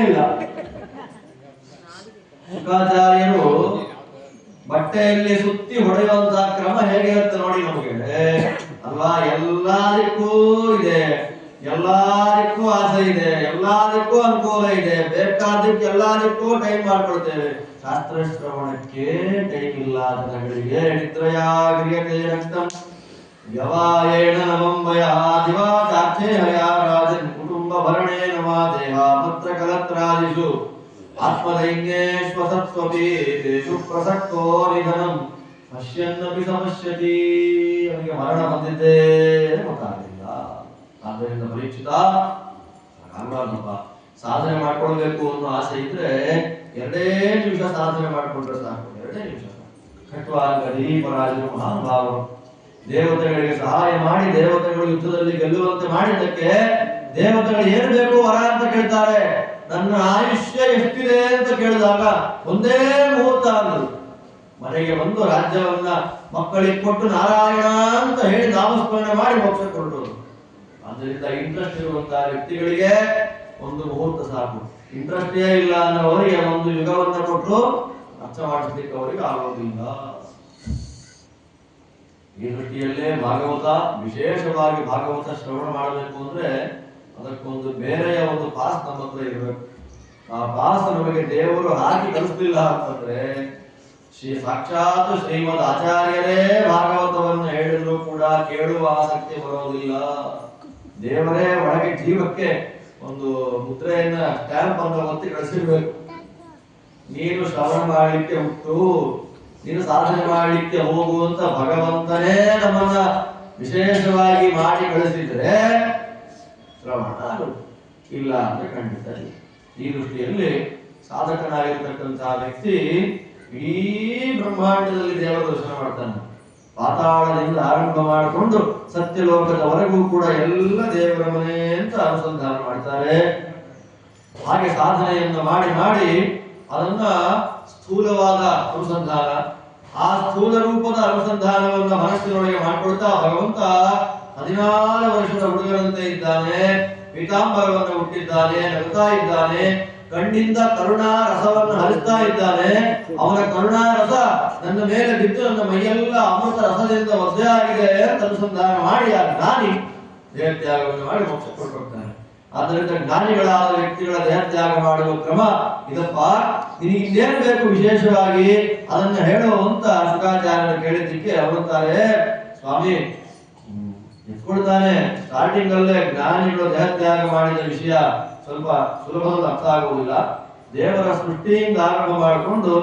ಇಲ್ಲ. ಶುಕಾಚಾರ್ಯರು ಬಟ್ಟೆಯಲ್ಲಿ ಸುತ್ತಿ ಹೊಡೆಯುವಂತ ಕ್ರಮ ಹೇಗಿರುತ್ತೆ ನೋಡಿ ನಮಗೆ ಅಲ್ವಾ. ಎಲ್ಲದಕ್ಕೂ ಇದೆ, ಎಲ್ಲದಕ್ಕೂ ಆಸೆ ಇದೆ, ಎಲ್ಲದಕ್ಕೂ ಅನುಕೂಲ ಇದೆ, ಬೇಕಾದಕ್ಕೆ ಎಲ್ಲದಕ್ಕೂ ಟೈಮ್ ಮಾಡ್ಕೊಳ್ತೇವೆ. ಶಾಸ್ತ್ರ ಶ್ರವಣಕ್ಕೆ ಟೈಮ್ ಇಲ್ಲ. ಜನಗಳಿಗೆ ನಿದ್ರಯಾಗ್ರಿಯತೆ ರಕ್ತಂ ವ್ಯವಾಯೇನ ನವಂಬಯ ದಿವಾಚಾರ್ಥೇ ಹಯ ರಾಜನ್ ಕುಟುಂಬ ಭರಣೇ ನವಾ ದೇಹ ಪತ್ರ ಕಲತ್ರಾದಿಷು ಆತ್ಮದೈನ್ಯೇಶ್ವಸತ್ವಪಿ ತೇಷು ಪ್ರಸಕ್ತೋ ನಿಧನಂ ಪಶ್ಯನ್ನಪಿ ಸಮಶ್ಯತಿ. ಅವನಿಗೆ ಮರಣ ಬಂದಿದ್ದೇ ಗೊತ್ತಾಗಲಿಲ್ಲ. ಆದ್ದರಿಂದ ಪರೀಕ್ಷಿತ ಆಗಬಾರ್ದಪ್ಪ. ಸಾಧನೆ ಮಾಡ್ಕೊಳ್ಬೇಕು ಅನ್ನೋ ಆಸೆ ಇದ್ರೆ 2 ನಿಮಿಷ ಸಾಧನೆ ಮಾಡ್ಕೊಂಡ್ರೆ ಸಾಕು. 2 ನಿಮಿಷ ಖಟ್ವಾಂಗ ದೀಪರಾಜರು ಮಹಾನುಭಾವರು ದೇವತೆಗಳಿಗೆ ಸಹಾಯ ಮಾಡಿ ದೇವತೆಗಳು ಯುದ್ಧದಲ್ಲಿ ಗೆಲ್ಲುವಂತೆ ಮಾಡಿದ್ದಕ್ಕೆ ದೇವತೆಗಳು ಏನು ಬೇಕು ವರ ಅಂತ ಕೇಳ್ತಾರೆ. ನನ್ನ ಆಯುಷ್ಯ ಎಷ್ಟಿದೆ ಅಂತ ಕೇಳಿದಾಗ ಒಂದೇ ಮುಹೂರ್ತ ಅಂದ್ರು. ಮನೆಗೆ ಬಂದು ರಾಜ್ಯವನ್ನ ಮಕ್ಕಳಿಗೆ ಕೊಟ್ಟು ನಾರಾಯಣ ಅಂತ ಹೇಳಿ ನಾಮಸ್ಮರಣೆ ಮಾಡಿ ಮೋಕ್ಷ ಕೊಟ್ಟರು. ಆದ್ದರಿಂದ ಇಂಟ್ರೆಸ್ಟ್ ಇರುವಂತಹ ವ್ಯಕ್ತಿಗಳಿಗೆ ಒಂದು ಮುಹೂರ್ತ ಸಾಕು. ಇಂಟ್ರೆಸ್ಟೇ ಇಲ್ಲ ಅನ್ನೋವರಿಗೆ ಒಂದು ಯುಗವನ್ನ ಕೊಟ್ಟು ಅರ್ಥ ಮಾಡಿಸ್ಲಿಕ್ಕೆ ಅವರಿಗೆ ಆಗೋದಿಲ್ಲ. ಈ ದೃಷ್ಟಿಯಲ್ಲೇ ಭಾಗವತ, ವಿಶೇಷವಾಗಿ ಭಾಗವತ ಶ್ರವಣ ಮಾಡಬೇಕು ಅಂದ್ರೆ ಅದಕ್ಕೊಂದು ಬೇರೆಯ ಒಂದು ಪಾಸ್ ನಮ್ಮ ಹತ್ರ ಇರಬೇಕು. ಆ ಪಾಸ್ ನಮಗೆ ದೇವರು ಹಾಕಿ ಕಳಿಸ್ಲಿಲ್ಲ ಅಂತಂದ್ರೆ ಸಾಕ್ಷಾತ್ ಶ್ರೀಮದ್ ಆಚಾರ್ಯರೇ ಭಾಗವತವನ್ನು ಹೇಳಿದ್ರು ಕೂಡ ಕೇಳುವ ಆಸಕ್ತಿ ಬರೋದಿಲ್ಲ. ದೇವರೇ ಒಳಗೆ ಜೀವಕ್ಕೆ ಒಂದು ಮುದ್ರೆಯನ್ನ ಸ್ಟ್ಯಾಂಪ್ ಅನ್ನು ಒತ್ತಿ ಕಳಿಸಿರ್ಬೇಕು. ನೀನು ಶ್ರವಣ ಮಾಡಲಿಕ್ಕೆ ಹುಟ್ಟು, ನೀನು ಸಾಧನೆ ಮಾಡಲಿಕ್ಕೆ ಹೋಗುವಂತ ಭಗವಂತನೇ ನಮ್ಮನ್ನ ವಿಶೇಷವಾಗಿ ಮಾಡಿ ಕಳಿಸಿದ್ರೆ ಶ್ರವಣ ಇಲ್ಲ ಅಂದ್ರೆ ಖಂಡಿತ. ಈ ದೃಷ್ಟಿಯಲ್ಲಿ ಸಾಧಕನಾಗಿರ್ತಕ್ಕಂತಹ ವ್ಯಕ್ತಿ ಇಡೀ ಬ್ರಹ್ಮಾಂಡದಲ್ಲಿ ದೇವರ ದರ್ಶನ ಮಾಡ್ತಾನೆ. ಪಾತಾಳದಿಂದ ಆರಂಭ ಮಾಡಿಕೊಂಡು ಸತ್ಯಲೋಕದವರೆಗೂ ಕೂಡ ಎಲ್ಲ ದೇವರ ಮನೆ ಅಂತ ಅನುಸಂಧಾನ ಮಾಡ್ತಾರೆ. ಹಾಗೆ ಸಾಧನೆಯನ್ನು ಮಾಡಿ ಮಾಡಿ ಅದನ್ನ ಸ್ಥೂಲವಾದ ಅನುಸಂಧಾನ, ಆ ಸ್ಥೂಲ ರೂಪದ ಅನುಸಂಧಾನವನ್ನ ಮನಸ್ಸಿನೊಳಗೆ ಮಾಡಿಕೊಳ್ತಾ ಭಗವಂತ 14 ವರ್ಷದ ಹುಡುಗರಂತೆ ಇದ್ದಾನೆ, ಪೀತಾಂಬರವನ್ನು ಹುಟ್ಟಿದ್ದಾನೆ, ನಗುತ್ತಾ ಇದ್ದಾನೆ, ಕಣ್ಣಿಂದ ಕರುಣಾ ರಸವನ್ನು ಹರಿಸ್ತಾ ಇದ್ದಾನೆ. ಅವನ ಕರುಣಾ ರಸ ನನ್ನ ಮೇಲೆ ಬಿದ್ದು ನನ್ನ ಮೈಯೆಲ್ಲ ಅಮೃತ ರಸದಿಂದ ಒದ್ದೆ ಆಗಿದೆ ಅಂತ ಅನುಸಂಧಾನ ಮಾಡಿ ಆ ಜ್ಞಾನಿ ದೇಹತ್ಯಾಗವನ್ನು ಮಾಡಿ ಮೋಕ್ಷ ಕೊಟ್ಟಿರ್ತಾನೆ. ಆದ್ದರಿಂದ ಜ್ಞಾನಿಗಳಾದ ವ್ಯಕ್ತಿಗಳ ದೇಹತ್ಯಾಗ ಮಾಡುವ ಕ್ರಮ ಇದಪ್ಪ. ನಿನಗೆ ಇನ್ನೇನು ಬೇಕು ವಿಶೇಷವಾಗಿ ಅದನ್ನ ಹೇಳುವಂತ ಶುಕಾಚಾರ್ಯರು ಕೇಳಿದ್ದಕ್ಕೆ ಅವರುತ್ತಾರೆ, ಸ್ವಾಮಿ ಎತ್ಕೊಳ್ತಾನೆ. ಸ್ಟಾರ್ಟಿಂಗ್ ಅಲ್ಲೇ ಜ್ಞಾನಿಗಳು ದೇಹತ್ಯಾಗ ಮಾಡಿದ ವಿಷಯ ಸ್ವಲ್ಪ ಸುಲಭದಲ್ಲಿ ಅರ್ಥ ಆಗುವುದಿಲ್ಲ. ದೇವರ ಸೃಷ್ಟಿಯಿಂದ ಆರಂಭ ಮಾಡಿಕೊಂಡು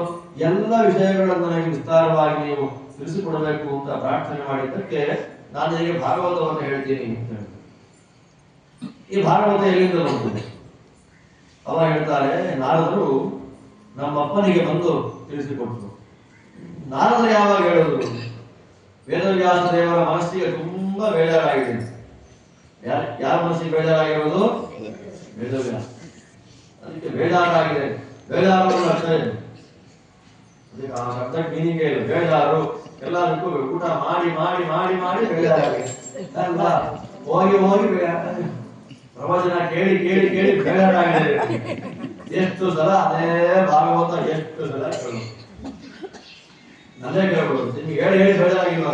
ಎಲ್ಲ ವಿಷಯಗಳನ್ನು ನನಗೆ ವಿಸ್ತಾರವಾಗಿ ನೀವು ತಿಳಿಸಿಕೊಡಬೇಕು ಅಂತ ಪ್ರಾರ್ಥನೆ ಮಾಡಿದ್ದಕ್ಕೆ ನಾನು ನಿಮಗೆ ಭಾಗವತವನ್ನು ಹೇಳ್ತೀನಿ ಅಂತ ಹೇಳ್ತಾರೆ. ಈ ಭಾಗವತ ಎಲ್ಲಿಂದ ಬಂದಿದೆ? ಅವ ಹೇಳ್ತಾರೆ, ನಾರದರು ನಮ್ಮಪ್ಪನಿಗೆ ಬಂದು ತಿಳಿಸಿಕೊಟ್ರು. ನಾರದರು ಯಾವಾಗ ಹೇಳಿದ್ರು? ವೇದವ್ಯಾಸ ದೇವರ ಮನಸ್ಸಿಗೆ ತುಂಬಾ ಬೇಜಾರಾಗಿದೆ. ಯಾರ ಮನಸ್ಸಿಗೆ ಬೇಜಾರಾಗಿರೋದು? ವೇದವ್ಯಾಸ. ಅದಕ್ಕೆ ಬೇಜಾರಾಗಿದೆ. ಬೇಜಾರು ಅರ್ಥ ಇದೆ, ಅದಕ್ಕೆ ಆ ಶಬ್ದಕ್ಕೆ ಮೀನಿಂಗ್ ಇಲ್ಲ. ಬೇಜಾರು ಎಲ್ಲದಕ್ಕೂ ಊಟ ಮಾಡಿ ಮಾಡಿ ಮಾಡಿ ಮಾಡಿ ಬೇಜಾರಾಗಿದೆ ಅಲ್ವಾ? ಹೋಗಿ ಹೋಗಿ ಪ್ರವಚನ ಕೇಳಿ ಕೇಳಿ ಕೇಳಿ ಬೇಜಾರಾಗಿದೆ. ಎಷ್ಟು ಸಲ ಅದೇ ಭಾಗವತ ಎಷ್ಟು ಸಲ ಕೇಳೋದು, ನನ್ನೇ ಕೇಳ್ಬೋದು. ನಿಮ್ಗೆ ಹೇಳಿ ಹೇಳಿ ಬೇಜಾರಾಗಿಲ್ವ?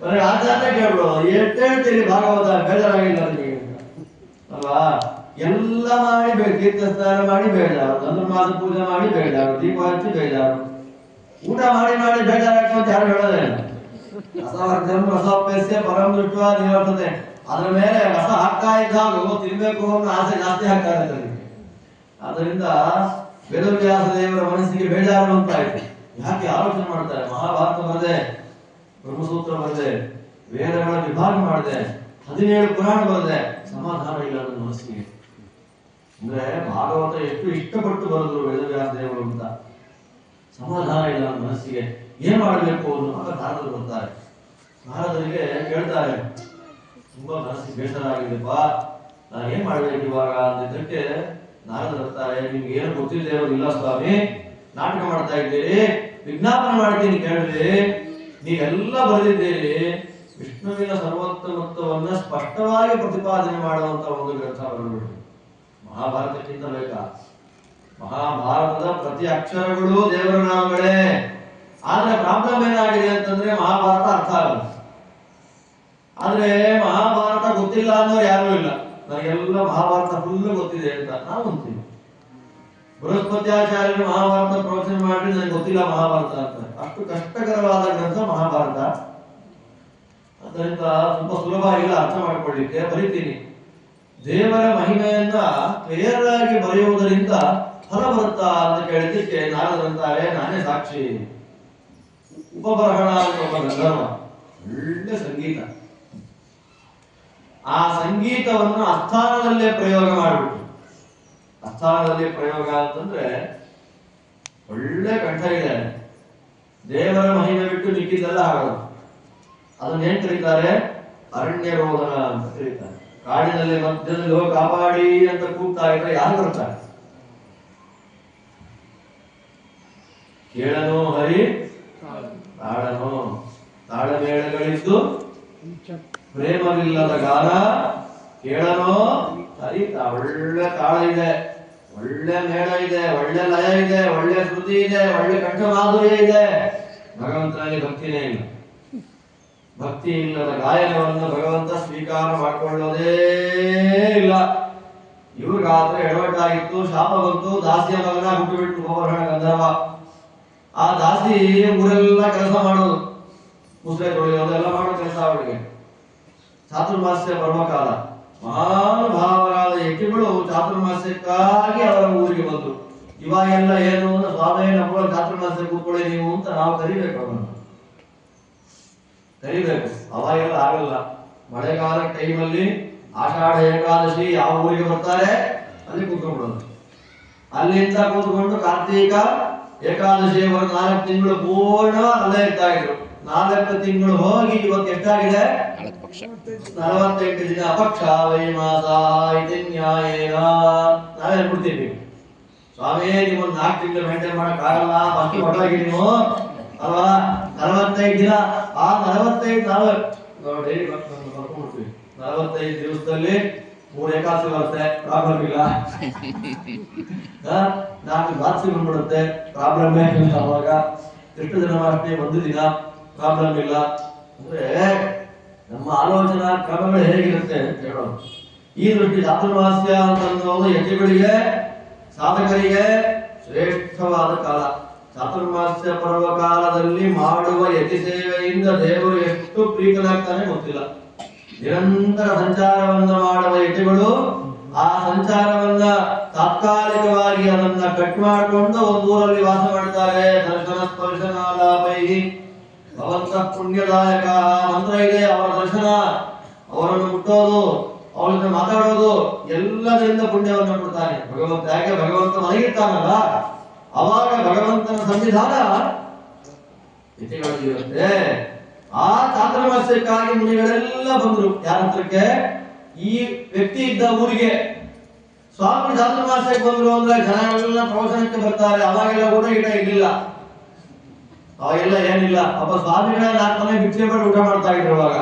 ಬರೀ ಆಚಾರ್ಯ ಕೇಳ್ಬೋದು, ಎಷ್ಟು ಹೇಳ್ತೀರಿ ಭಾಗವತ ಬೇಜಾರಾಗಿಲ್ಲ ನಿಮಗೆ ಅಲ್ವಾ? ಎಲ್ಲ ಮಾಡಿ ತೀರ್ಥ ಸ್ನಾನ ಮಾಡಿ ಬೇಜಾರು, ಧನುರ್ಮಾಸ ಪೂಜೆ ಮಾಡಿ ಬೇಜಾರು, ದೀಪ ಹಚ್ಚಿ ಬೇಜಾರು, ಊಟ ಮಾಡಿ ಮಾಡಿ ಬೇಜಾರಾಗ್ತದೆ ಅಂತ ಯಾರು ಹೇಳೋದೇ ಇಲ್ಲ. ರಸವರ್ಧಂ ರಸೋಪ್ಯಸ್ಯ ಪರಂ ದೃಷ್ಟ್ವಾ ನಿವರ್ತತೆ. ಅದ್ರ ಮೇಲೆ ರಸ ಹಾಕ್ತಾ ಇದ್ದಾಗ ತಿನ್ಬೇಕು ಅನ್ನೋ ಆಸೆ ಜಾಸ್ತಿ ಆಗ್ತಾ ಇರ್ತದೆ. ಆದ್ದರಿಂದ ವೇದವ್ಯಾಸ ದೇವರ ಮನಸ್ಸಿಗೆ ಬೇಜಾರು ಅಂತಾಯ್ತು. ಯಾಕೆ ಆಲೋಚನೆ ಮಾಡ್ತಾರೆ? ಮಹಾಭಾರತ ಬರದೆ, ಬ್ರಹ್ಮಸೂತ್ರ ಬರದೆ, ವೇದಗಳ ವಿಭಾಗ ಮಾಡದೆ, 17 ಪುರಾಣ ಬರದೆ, ಸಮಾಧಾನ ಇಲ್ಲ ನನ್ನ ಮನಸ್ಸಿಗೆ. ಅಂದ್ರೆ ಭಾಗವತ ಎಷ್ಟು ಇಷ್ಟಪಟ್ಟು ಬರೆದ್ರು ವೇದವ್ಯಾಸ ದೇವರು ಅಂತ, ಸಮಾಧಾನ ಇಲ್ಲ ನನ್ನ ಮನಸ್ಸಿಗೆ. ಏನ್ ಮಾಡಬೇಕು ಅನ್ನುವಾಗ ನಾರದರು ಬರ್ತಾರೆ. ನಾರದರಿಗೆ ಕೇಳ್ತಾರೆ, ತುಂಬಾ ಮನಸ್ಸಿಗೆ ಬೇಸರ ಆಗಿದೆಪ್ಪ, ನಾನು ಏನ್ ಮಾಡ್ಬೇಕು ಇವಾಗ ಅಂದಿದ್ದಕ್ಕೆ ನಾರದರು ಹೇಳ್ತಾರೆ, ನಿಮ್ಗೆ ಏನು ಗೊತ್ತಿಲ್ಲದೆ ಇರೋದಿಲ್ಲ ಸ್ವಾಮಿ, ನಾಟಕ ಮಾಡ್ತಾ ಇದ್ದೀರಿ, ವಿಜ್ಞಾಪನೆ ಮಾಡ್ತೀನಿ ಕೇಳ್ರಿ. ನೀವೆಲ್ಲ ಬರೆದಿದ್ದೀರಿ, ವಿಷ್ಣುವಿನ ಸರ್ವೋತ್ತಮತ್ವವನ್ನ ಸ್ಪಷ್ಟವಾಗಿ ಪ್ರತಿಪಾದನೆ ಮಾಡುವಂತ ಒಂದು ಗ್ರಂಥ ಬರೆದ್ಬಿಡ್ರಿ. ಮಹಾಭಾರತಕ್ಕಿಂತ ಬೇಕಾ? ಮಹಾಭಾರತದ ಪ್ರತಿ ಅಕ್ಷರಗಳು ದೇವರ ನಾಮಗಳೇ. ಆದ್ರೆ ಪ್ರಾಬ್ಲಮ್ ಏನಾಗಿದೆ ಅಂತಂದ್ರೆ ಮಹಾಭಾರತ ಅರ್ಥ ಆಗಲ್ಲ. ಆದ್ರೆ ಮಹಾಭಾರತ ಗೊತ್ತಿಲ್ಲ ಅನ್ನೋರು ಯಾರೂ ಇಲ್ಲ. ನನಗೆಲ್ಲ ಮಹಾಭಾರತ ಫುಲ್ ಗೊತ್ತಿದೆ ಅಂತ ನಾವು ಅಂತೀವಿ. ಬೃಹಸ್ಪತ್ಯಾಚಾರ್ಯರು ಮಹಾಭಾರತ ಪ್ರವಚನ ಮಾಡಿ ನನಗೆ ಗೊತ್ತಿಲ್ಲ ಮಹಾಭಾರತ ಅಂತ. ಅಷ್ಟು ಕಷ್ಟಕರವಾದ ಗ್ರಂಥ ಮಹಾಭಾರತ. ಅದರಿಂದ ತುಂಬಾ ಸುಲಭ ಇಲ್ಲ ಅರ್ಥ ಮಾಡ್ಕೊಳ್ಳಿಕ್ಕೆ. ಬರೀತೀನಿ. ದೇವರ ಮಹಿಮೆಯನ್ನ ಕ್ಲಿಯರ್ ಆಗಿ ಬರೆಯುವುದರಿಂದ ಫಲ ಬರುತ್ತಾ ಅಂತ ಕೇಳಿದ್ದಕ್ಕೆ ನಾರದರಂತಾರೆ, ನಾನೇ ಸಾಕ್ಷಿ. ಉಪಬರಹಣ ಅಂತ ಒಬ್ಬ ಗಂಧರ್ವ, ಒಳ್ಳೆ ಸಂಗೀತ. ಆ ಸಂಗೀತವನ್ನು ಅಸ್ಥಾನದಲ್ಲೇ ಪ್ರಯೋಗ ಮಾಡಿಬಿಟ್ಟು. ಅಸ್ಥಾನದಲ್ಲಿ ಪ್ರಯೋಗ ಅಂತಂದ್ರೆ ಒಳ್ಳೆ ಕಂಠ ಇದೆ, ದೇವರ ಮಹಿಮೆ ಬಿಟ್ಟು ಮಿಕ್ಕಿದ್ದೆಲ್ಲ ಹಾಡೋದು. ಅದನ್ನೇನ್ ಕರೀತಾರೆ? ಅರಣ್ಯ ರೋದನ ಅಂತ ಕರೀತಾರೆ. ಕಾಡಿನಲ್ಲಿ ಮಧ್ಯದಲ್ಲಿ ಹೋಗಿ ಕಾಪಾಡಿ ಅಂತ ಕೂಗ್ತಾ ಇದ್ರೆ ಯಾರು ಬರ್ತಾರೆ? ಕೇಳನೋ ಹರಿ ತಾಳನೋ, ತಾಳಮೇಳಗಳಿದ್ದು ಪ್ರೇಮವಿಲ್ಲದ ಗಾನ ಕೇಳನೋ ಹರಿ. ಒಳ್ಳೆ ತಾಳ ಇದೆ, ಒಳ್ಳೆ ಮೇಳ ಇದೆ, ಒಳ್ಳೆ ಲಯ ಇದೆ, ಒಳ್ಳೆ ಶ್ರುತಿ ಇದೆ, ಒಳ್ಳೆ ಕಂಠ ಮಾಧುರ್ಯ ಇದೆ. ಭಗವಂತನಲ್ಲಿ ಭಕ್ತಿನೇ ಇಲ್ಲ. ಭಕ್ತಿ ಇಲ್ಲದ ಗಾಯನವನ್ನು ಭಗವಂತ ಸ್ವೀಕಾರ ಮಾಡಿಕೊಳ್ಳೋದೇ ಇಲ್ಲ. ಇವ್ರಿಗಾದ್ರೆ ಎಡವಟ್ಟಾಗಿತ್ತು, ಶಾಪ ಬಂತು, ದಾಸಿಯ ಮಗನ ಹುಟ್ಟುಬಿಟ್ಟು ಗೋವರ್ಧನ ಗಂಧರ್ವ. ಆ ದಾಸಿ ಊರೆಲ್ಲ ಕೆಲಸ ಮಾಡೋದು, ಮುಸ್ರೆ ತೊಳೆಯೋದು ಎಲ್ಲ ಮಾಡೋ ಕೆಲಸ ಅವಳಿಗೆ. ಚಾತುರ್ಮಾಸ್ಯ ಪರ್ವಕಾಲ, ಮಹಾನುಭಾವರಾದ ಯತಿಗಳು ಚಾತುರ್ಮಾಸ್ಯಕ್ಕಾಗಿ ಅವರ ಊರಿಗೆ ಬಂದರು. ಇವಾಗೆಲ್ಲ ಏನು ಅಂದ್ರೆ ಸ್ವಾಮಿ ನಮ್ಮ ಚಾತುರ್ಮಾಸ್ಯ ಕೂತ್ಕೊಳ್ಳಿ ನೀವು ಅಂತ ನಾವು ಕರಿಬೇಕು, ಅವರನ್ನು ಕರಿಬೇಕು. ಅವಾಗೆಲ್ಲ ಆಗಲ್ಲ. ಮಳೆಗಾಲ ಟೈಮಲ್ಲಿ ಆಷಾಢ ಏಕಾದಶಿ ಯಾವ ಊರಿಗೆ ಬರ್ತಾರೆ ಅಲ್ಲಿ ಕೂತ್ಕೊಂಡ್ಬಿಡೋದು. ಅಲ್ಲಿಂದ ಕೂತ್ಕೊಂಡು ಕಾರ್ತೀಕ ಏಕಾದಶಿಯವರೆಗೆ 4 ತಿಂಗಳು ಪೂರ್ಣ ಅಲ್ಲೇ ಇರ್ತಾ ಇದ್ರು. 4 ತಿಂಗಳು ಹೋಗಿ ಇವತ್ತು ಎಷ್ಟಾಗಿದೆ? 48 ದಿನ. ಅಪಕ್ಷ ವೈಮಾಸ ಇತಿ ನ್ಯಾಯೇನ. ನಾವೇ ಹೇಳ್ಬಿಡ್ತೀವಿ, ಸ್ವಾಮಿ ನೀವು 4 ತಿಂಗಳು ಮೇಂಟೈನ್ ಮಾಡಕ್ ಆಗಲ್ಲ, ಫಸ್ಟ್ ಹೊರಟಾಗಿ ನೀವು ಅಲ್ವಾ 45 ದಿನ. ಆ 45 ನಾವು ಡೈಲಿ ಬರ್ಕೊಂಡ್ಬಿಡ್ತೀವಿ. 45 ದಿವಸದಲ್ಲಿ 3 ಏಕಾದಶಿ ಬರುತ್ತೆ, ಪ್ರಾಬ್ಲಮ್ ಇಲ್ಲ. 4 ದ್ವಾದಶಿ ಬಂದ್ಬಿಡುತ್ತೆ, ಪ್ರಾಬ್ಲಮ್ ಇಲ್ಲ. ಅವಾಗ ಕೃಷ್ಣ ಜನ್ಮಾಷ್ಟಮಿ 1 ದಿನ, ಪ್ರಾಬ್ಲಮ್ ಇಲ್ಲ. ಅಂದ್ರೆ ನಮ್ಮ ಆಲೋಚನಾ ಕ್ರಮಗಳು ಹೇಗಿರುತ್ತೆ ಅಂತ ಹೇಳೋದು. ಈ ದೃಷ್ಟಿ ಚಾತುರ್ಮಾಸ್ಯ ಅಂತಂದು ಯತಿಗಳಿಗೆ, ಸಾಧಕರಿಗೆ ಶ್ರೇಷ್ಠವಾದ ಕಾಲ. ಚಾತುರ್ಮಾಸ್ಯ ಪರ್ವಕಾಲದಲ್ಲಿ ಮಾಡುವ ಯತಿ ಸೇವೆಯಿಂದ ದೇವರು ಎಷ್ಟು ಪ್ರೀತನಾಗ್ತಾನೆ ಗೊತ್ತಿಲ್ಲ. ನಿರಂತರ ಸಂಚಾರವನ್ನ ಮಾಡುವ ಯತಿಗಳು ಆ ಸಂಚಾರವನ್ನ ತಾತ್ಕಾಲಿಕವಾಗಿ ಅದನ್ನ ಕಟ್ ಮಾಡಿಕೊಂಡು ಒಂದು ಊರಲ್ಲಿ ವಾಸ ಮಾಡ್ತಾರೆ. ದರ್ಶನ ಸ್ಪರ್ಶನಾಲಾಪೈ ಭವಂತ ಪುಣ್ಯದಾಯಕ ಮಂತ್ರ ಇದೆ. ಅವರ ದರ್ಶನ, ಅವರನ್ನು ಮುಟ್ಟೋದು, ಅವರ ಜೊತೆ ಮಾತಾಡೋದು ಎಲ್ಲದರಿಂದ ಪುಣ್ಯವನ್ನು ಕೊಡ್ತಾನೆ ಭಗವಂತ. ಯಾಕೆ? ಭಗವಂತ ಮಲಗಿರ್ತಾನಲ್ಲ, ಅವಾಗ ಭಗವಂತನ ಸಂವಿಧಾನ ಯತಿಗಳಿರುತ್ತೆ. ಆ ಚಾತುರ್ಮಾಸ್ಯಕ್ಕಾಗಿ ಮುನಿಗಳೆಲ್ಲ ಬಂದ್ರು. ಯಾರ ಹತ್ರಕ್ಕೆ? ಈ ವ್ಯಕ್ತಿ ಇದ್ದ ಊರಿಗೆ. ಸ್ವಾಮಿ ಚಾತುರ್ಮಾಸ್ಯಕ್ಕೆ ಬಂದ್ರು ಅಂದ್ರೆ ಜನ ಎಲ್ಲ ಪ್ರವಚನಕ್ಕೆ ಬರ್ತಾರೆ. ಅವಾಗೆಲ್ಲ ಊಟ ಇರ್ಲಿಲ್ಲ, ಅವಾಗೆಲ್ಲ ಏನಿಲ್ಲ. ಅಪ್ಪ ಸ್ವಾಮಿಗಳ 4 ಮನೆ ಭಿಕ್ಷೆ ಮಾಡಿ ಊಟ ಮಾಡ್ತಾ ಇದ್ರು ಅವಾಗ.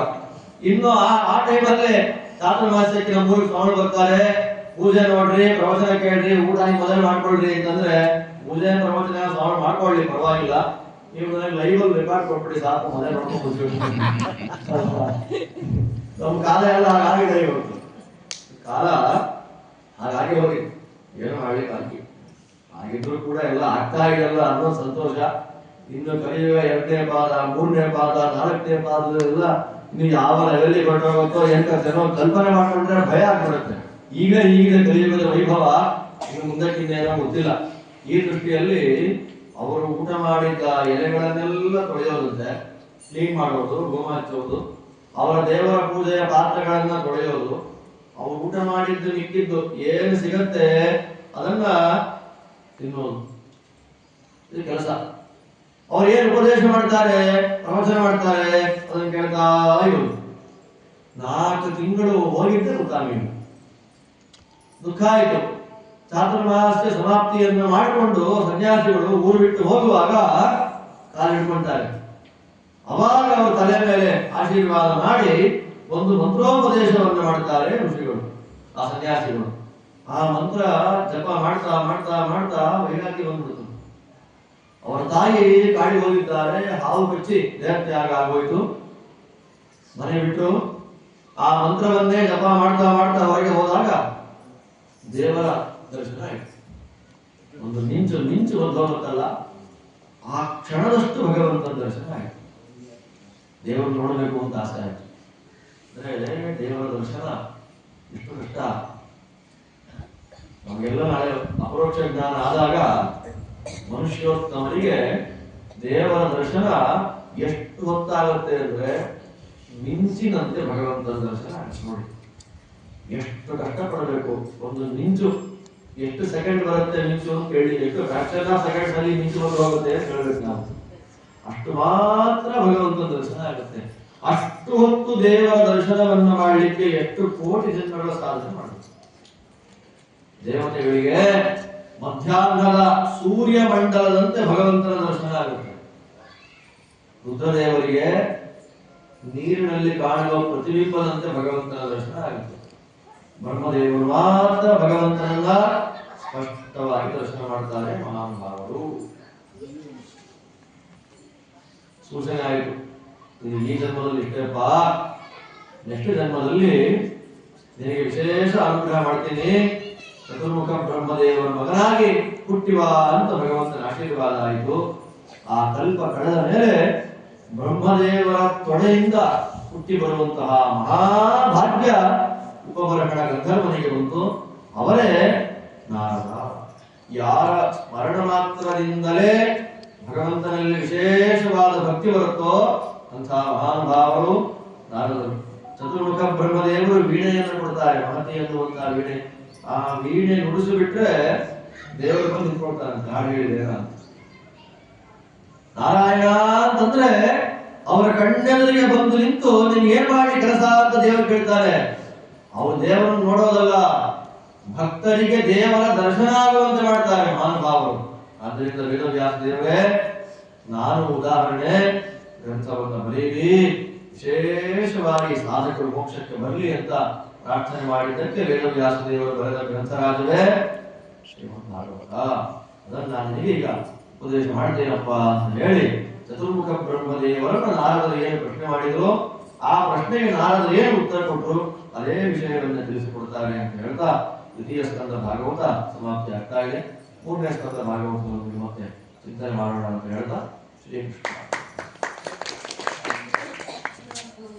ಇನ್ನು ಆ ಟೈಮಲ್ಲೇ ಚಾತುರ್ಮಾಸ್ಯಕ್ಕೆ ನಮ್ಮ ಊರಿಗೆ ಸ್ವಾಮಿ ಬರ್ತಾರೆ. ಪೂಜೆ ನೋಡ್ರಿ, ಪ್ರವಚನ ಕೇಳ್ರಿ, ಊಟ ಮೊದಲು ಮಾಡ್ಕೊಳ್ರಿ ಅಂತಂದ್ರೆ ಪೂಜೆ ಪ್ರವಚನ ಸ್ವಾಮಿ ಮಾಡ್ಕೊಳ್ಳಿ ಪರವಾಗಿಲ್ಲ, ನೀವು ನನಗೆ ಲೈವ್ ಅಲ್ಲಿ ರೆಕಾರ್ಡ್ ಕೊಟ್ಬಿಡಿ ಸಾಕು, ಮೊದಲೇ ನೋಡ್ಕೊಂಡು ನಮ್ಮ ಕಾಲ ಎಲ್ಲ ಹಾಗಾಗಿದೆ. ಇವತ್ತು ಕಾಲ ಹಾಗಾಗಿ ಹೋಗಿ ಏನು ಮಾಡ್ಲಿಕ್ಕೆ ಆಗಿದ್ರು ಕೂಡ ಎಲ್ಲ ಆಗ್ತಾ ಇದೆಲ್ಲ ಅನ್ನೋ ಸಂತೋಷ. ಇನ್ನು ಕಲಿಯುವ 2ನೇ ಪಾದ, 3ನೇ ಪಾದ, 4ನೇ ಪಾದದೆಲ್ಲ ಇನ್ನು ಯಾವ ಲೆವೆಲ್ಲಿ ಹೊರಟೋಗುತ್ತೋ ಎಂತ ಜನೋ ಕಲ್ಪನೆ ಮಾಡ್ಕೊಂಡ್ರೆ ಭಯ ಆಗ್ಬಿಡುತ್ತೆ. ಈಗ ಕಲಿಯುಗದ ವೈಭವ ಇನ್ನು ಮುಂದಕ್ಕಿನ್ನೇನೋ ಗೊತ್ತಿಲ್ಲ. ಈ ದೃಷ್ಟಿಯಲ್ಲಿ ಅವರು ಊಟ ಮಾಡಿದ್ದ ಎಲೆಗಳನ್ನೆಲ್ಲ ತೊಳೆಯೋದಂತೆ, ಕ್ಲೀನ್ ಮಾಡೋದು, ಹೋಮ ಹಚ್ಚೋದು, ಅವರ ದೇವರ ಪೂಜೆಯ ಪಾತ್ರಗಳನ್ನ ತೊಳೆಯೋದು, ಅವರು ಊಟ ಮಾಡಿದ್ದು ಮಿಕ್ಕಿದ್ದು ಏನು ಸಿಗತ್ತೆ ಅದನ್ನ ತಿನ್ನೋದು, ಇದು ಕೆಲಸ. ಅವ್ರು ಏನು ಉಪದೇಶ ಮಾಡ್ತಾರೆ, ಪ್ರವಚನ ಮಾಡ್ತಾರೆ, ಅದನ್ನ ಕೇಳ್ತಾ ಇರೋದು. 4 ತಿಂಗಳು ಹೋಗಿದ್ದೆ ಗೊತ್ತಾಗಲಿಲ್ಲ. ದುಃಖ ಆಯ್ತು. ಚಾತುರ್ಮಾಸ್ಯ ಸಮಾಪ್ತಿಯನ್ನು ಮಾಡಿಕೊಂಡು ಸನ್ಯಾಸಿಗಳು ಊರು ಬಿಟ್ಟು ಹೋಗುವಾಗ ಕಾಲು ಹಿಡ್ಕೊಳ್ತಾರೆ. ಅವಾಗ ಅವರು ತಲೆ ಮೇಲೆ ಆಶೀರ್ವಾದ ಮಾಡಿ ಒಂದು ಮಂತ್ರೋಪದೇಶವನ್ನು ಮಾಡ್ತಾರೆ ಋಷಿಗಳು, ಆ ಸನ್ಯಾಸಿಗಳು. ಆ ಮಂತ್ರ ಜಪ ಮಾಡ್ತಾ ಮಾಡ್ತಾ ಮಾಡ್ತಾ ವೈರಾಗ್ಯ ಬಂದ್ಬಿಡ್ತು. ಅವರ ತಾಯಿ ಕಾಡಿಗೆ ಹೋಗಿದ್ದಾರೆ, ಹಾವು ಕಚ್ಚಿ ದೇಹತ್ಯಾಗ ಆಗೋಯ್ತು. ಮನೆ ಬಿಟ್ಟು ಆ ಮಂತ್ರವನ್ನೇ ಜಪ ಮಾಡ್ತಾ ಮಾಡ್ತಾ ಹೊರಗೆ ಹೋದಾಗ ದೇವರ ದರ್ಶನ ಆಯ್ತು. ಒಂದು ಮಿಂಚು ಮಿಂಚು ಹೋಗುತ್ತಲ್ಲ, ಆ ಕ್ಷಣದಷ್ಟು ಭಗವಂತನ ದರ್ಶನ ಆಯ್ತು. ದೇವರು ನೋಡಬೇಕು ಅಂತ ಆಸೆ ಆಯ್ತು. ಅಂದ್ರೆ ದೇವರ ದರ್ಶನ ಎಷ್ಟು ಕಷ್ಟ. ನಮಗೆಲ್ಲ ನಾಳೆ ಅಪರೋಕ್ಷ ಜ್ಞಾನ ಆದಾಗ ಮನುಷ್ಯೋತ್ತಮರಿಗೆ ದೇವರ ದರ್ಶನ ಎಷ್ಟು ಹೊತ್ತಾಗುತ್ತೆ ಅಂದ್ರೆ ಮಿಂಚಿನಂತೆ ಭಗವಂತನ ದರ್ಶನ ನೋಡಿ. ಎಷ್ಟು ಕಷ್ಟಪಡಬೇಕು. ಒಂದು ಮಿಂಚು ಎಷ್ಟು ಸೆಕೆಂಡ್ ಬರುತ್ತೆ ಮಿಂಚು ಅಂತ ಕೇಳಿ, ಎಷ್ಟು ಫ್ರಾಕ್ಷನ್ ಆಫ್ ಸೆಕೆಂಡ್ ನಲ್ಲಿ ಮಿಂಚು ಬಂದು ಹೋಗುತ್ತೆ ಅಂತ ಹೇಳ್ಬೇಕು ನಾವು. ಅಷ್ಟು ಮಾತ್ರ ಭಗವಂತನ ದರ್ಶನ ಆಗುತ್ತೆ. ಅಷ್ಟು ಹೊತ್ತು ದೇವರ ದರ್ಶನವನ್ನು ಮಾಡಲಿಕ್ಕೆ ಎಷ್ಟು ಕೋಟಿ ಜನ್ಮಗಳ ಸಾಧನೆ ಮಾಡಬೇಕು. ದೇವತೆಗಳಿಗೆ ಮಧ್ಯಾಹ್ನದ ಸೂರ್ಯ ಮಂಡಲದಂತೆ ಭಗವಂತನ ದರ್ಶನ ಆಗುತ್ತೆ. ರುದ್ರದೇವರಿಗೆ ನೀರಿನಲ್ಲಿ ಕಾಣುವ ಪ್ರತಿಬಿಂಬದಂತೆ ಭಗವಂತನ ದರ್ಶನ ಆಗುತ್ತೆ. ಬ್ರಹ್ಮದೇವರು ಮಾತ್ರ ಭಗವಂತನನ್ನ ಸ್ಪಷ್ಟವಾಗಿ ದರ್ಶನ ಮಾಡ್ತಾರೆ ಮಹಾನುಭಾವರು. ಸೂಚನೆ ಆಯಿತು, ಈ ಜನ್ಮದಲ್ಲಿ ಇಷ್ಟೇಪ್ಪ, ನೆಕ್ಸ್ಟ್ ಜನ್ಮದಲ್ಲಿ ನಿನಗೆ ವಿಶೇಷ ಅನುಗ್ರಹ ಮಾಡ್ತೀನಿ, ಚತುರ್ಮುಖ ಬ್ರಹ್ಮದೇವರ ಮಗನಾಗಿ ಹುಟ್ಟಿವ ಅಂತ ಭಗವಂತನ ಆಶೀರ್ವಾದ ಆಯಿತು. ಆ ಕಲ್ಪ ಕಳೆದ ಮೇಲೆ ಬ್ರಹ್ಮದೇವರ ತೊಡೆಯಿಂದ ಹುಟ್ಟಿ ಬರುವಂತಹ ಮಹಾಭಾಗ್ಯ ಉಪಬರಹಣ ಗಂಧರ್ವನಿಗೆ ಬಂತು. ಅವರೇ ನಾರದ. ಯಾರ ಸ್ಮರಣ ಮಾತ್ರದಿಂದಲೇ ಭಗವಂತನಲ್ಲಿ ವಿಶೇಷವಾದ ಭಕ್ತಿ ಬರುತ್ತೋ ಅಂತಹ ಮಹಾನುಭಾವರು ನಾರದರು. ಚತುರ್ಮುಖ ಬ್ರಹ್ಮದೇವರು ವೀಣೆಯನ್ನು ಕೊಡ್ತಾರೆ, ಮಹತಿ ಎನ್ನುವಂತಹ ವೀಣೆ. ಆ ವೀಣೆ ನುಡಿಸಿಬಿಟ್ರೆ ದೇವರು ಬಂದು ನಿಂತ್ಕೊಳ್ತಾರಂತೆ, ಹಾಡು ಹೇಳಿದೆ ಅಂತ. ನಾರಾಯಣ ಅಂತಂದ್ರೆ ಅವರ ಕಣ್ಣೆದುರಿಗೆ ಬಂದು ನಿಂತು ನೀನು ಏನ್ ಮಾಡಿ ಕೆಲಸ ಅಂತ ದೇವರು ಕೇಳ್ತಾರೆ. ಅವರು ದೇವರನ್ನು ನೋಡೋದಲ್ಲ, ಭಕ್ತರಿಗೆ ದೇವರ ದರ್ಶನ ಆಗುವಂತೆ ಮಾಡ್ತಾರೆ ಮಹಾನುಭಾವರು. ಆದ್ದರಿಂದ ವೇದವ್ಯಾಸ ದೇವರೇ, ನಾನು ಉದಾಹರಣೆ ಗ್ರಂಥವನ್ನು ಬರೀರಿ, ವಿಶೇಷವಾಗಿ ಸಾಧಕರು ಮೋಕ್ಷಕ್ಕೆ ಬರಲಿ ಅಂತ ಪ್ರಾರ್ಥನೆ ಮಾಡಿದ್ದಕ್ಕೆ ವೇದವ್ಯಾಸ ದೇವರು ಬರೆದ ಗ್ರಂಥರಾಜವೇ ಶ್ರೀಮದ್ ಭಾಗವತ. ಅದನ್ನು ನಾನು ನಿನಗೆ ಈಗ ಉಪದೇಶ ಮಾಡ್ತೇನಪ್ಪ ಅಂತ ಹೇಳಿ ಚತುರ್ಮುಖ ಬ್ರಹ್ಮದೇವರನ್ನು ನಾರದರು ಏನು ಪ್ರಶ್ನೆ ಮಾಡಿದ್ರು, ಆ ಪ್ರಶ್ನೆಗೆ ನಾರದರು ಏನು ಉತ್ತರ ಕೊಟ್ಟರು, ಅದೇ ವಿಷಯವನ್ನು ತಿಳಿಸಿಕೊಡ್ತಾರೆ ಅಂತ ಹೇಳ್ತಾ ದ್ವಿತೀಯ ಸ್ಕಂದ ಭಾಗವತ ಸಮಾಪ್ತಿ ಆಗ್ತಾ ಇದೆ. ಮೂರನೇ ಸ್ಕಂದ ಭಾಗವತವನ್ನು ಮತ್ತೆ ಚಿಂತನೆ ಮಾಡೋಣ ಅಂತ ಹೇಳ್ತಾ ಶ್ರೀಕೃಷ್ಣ.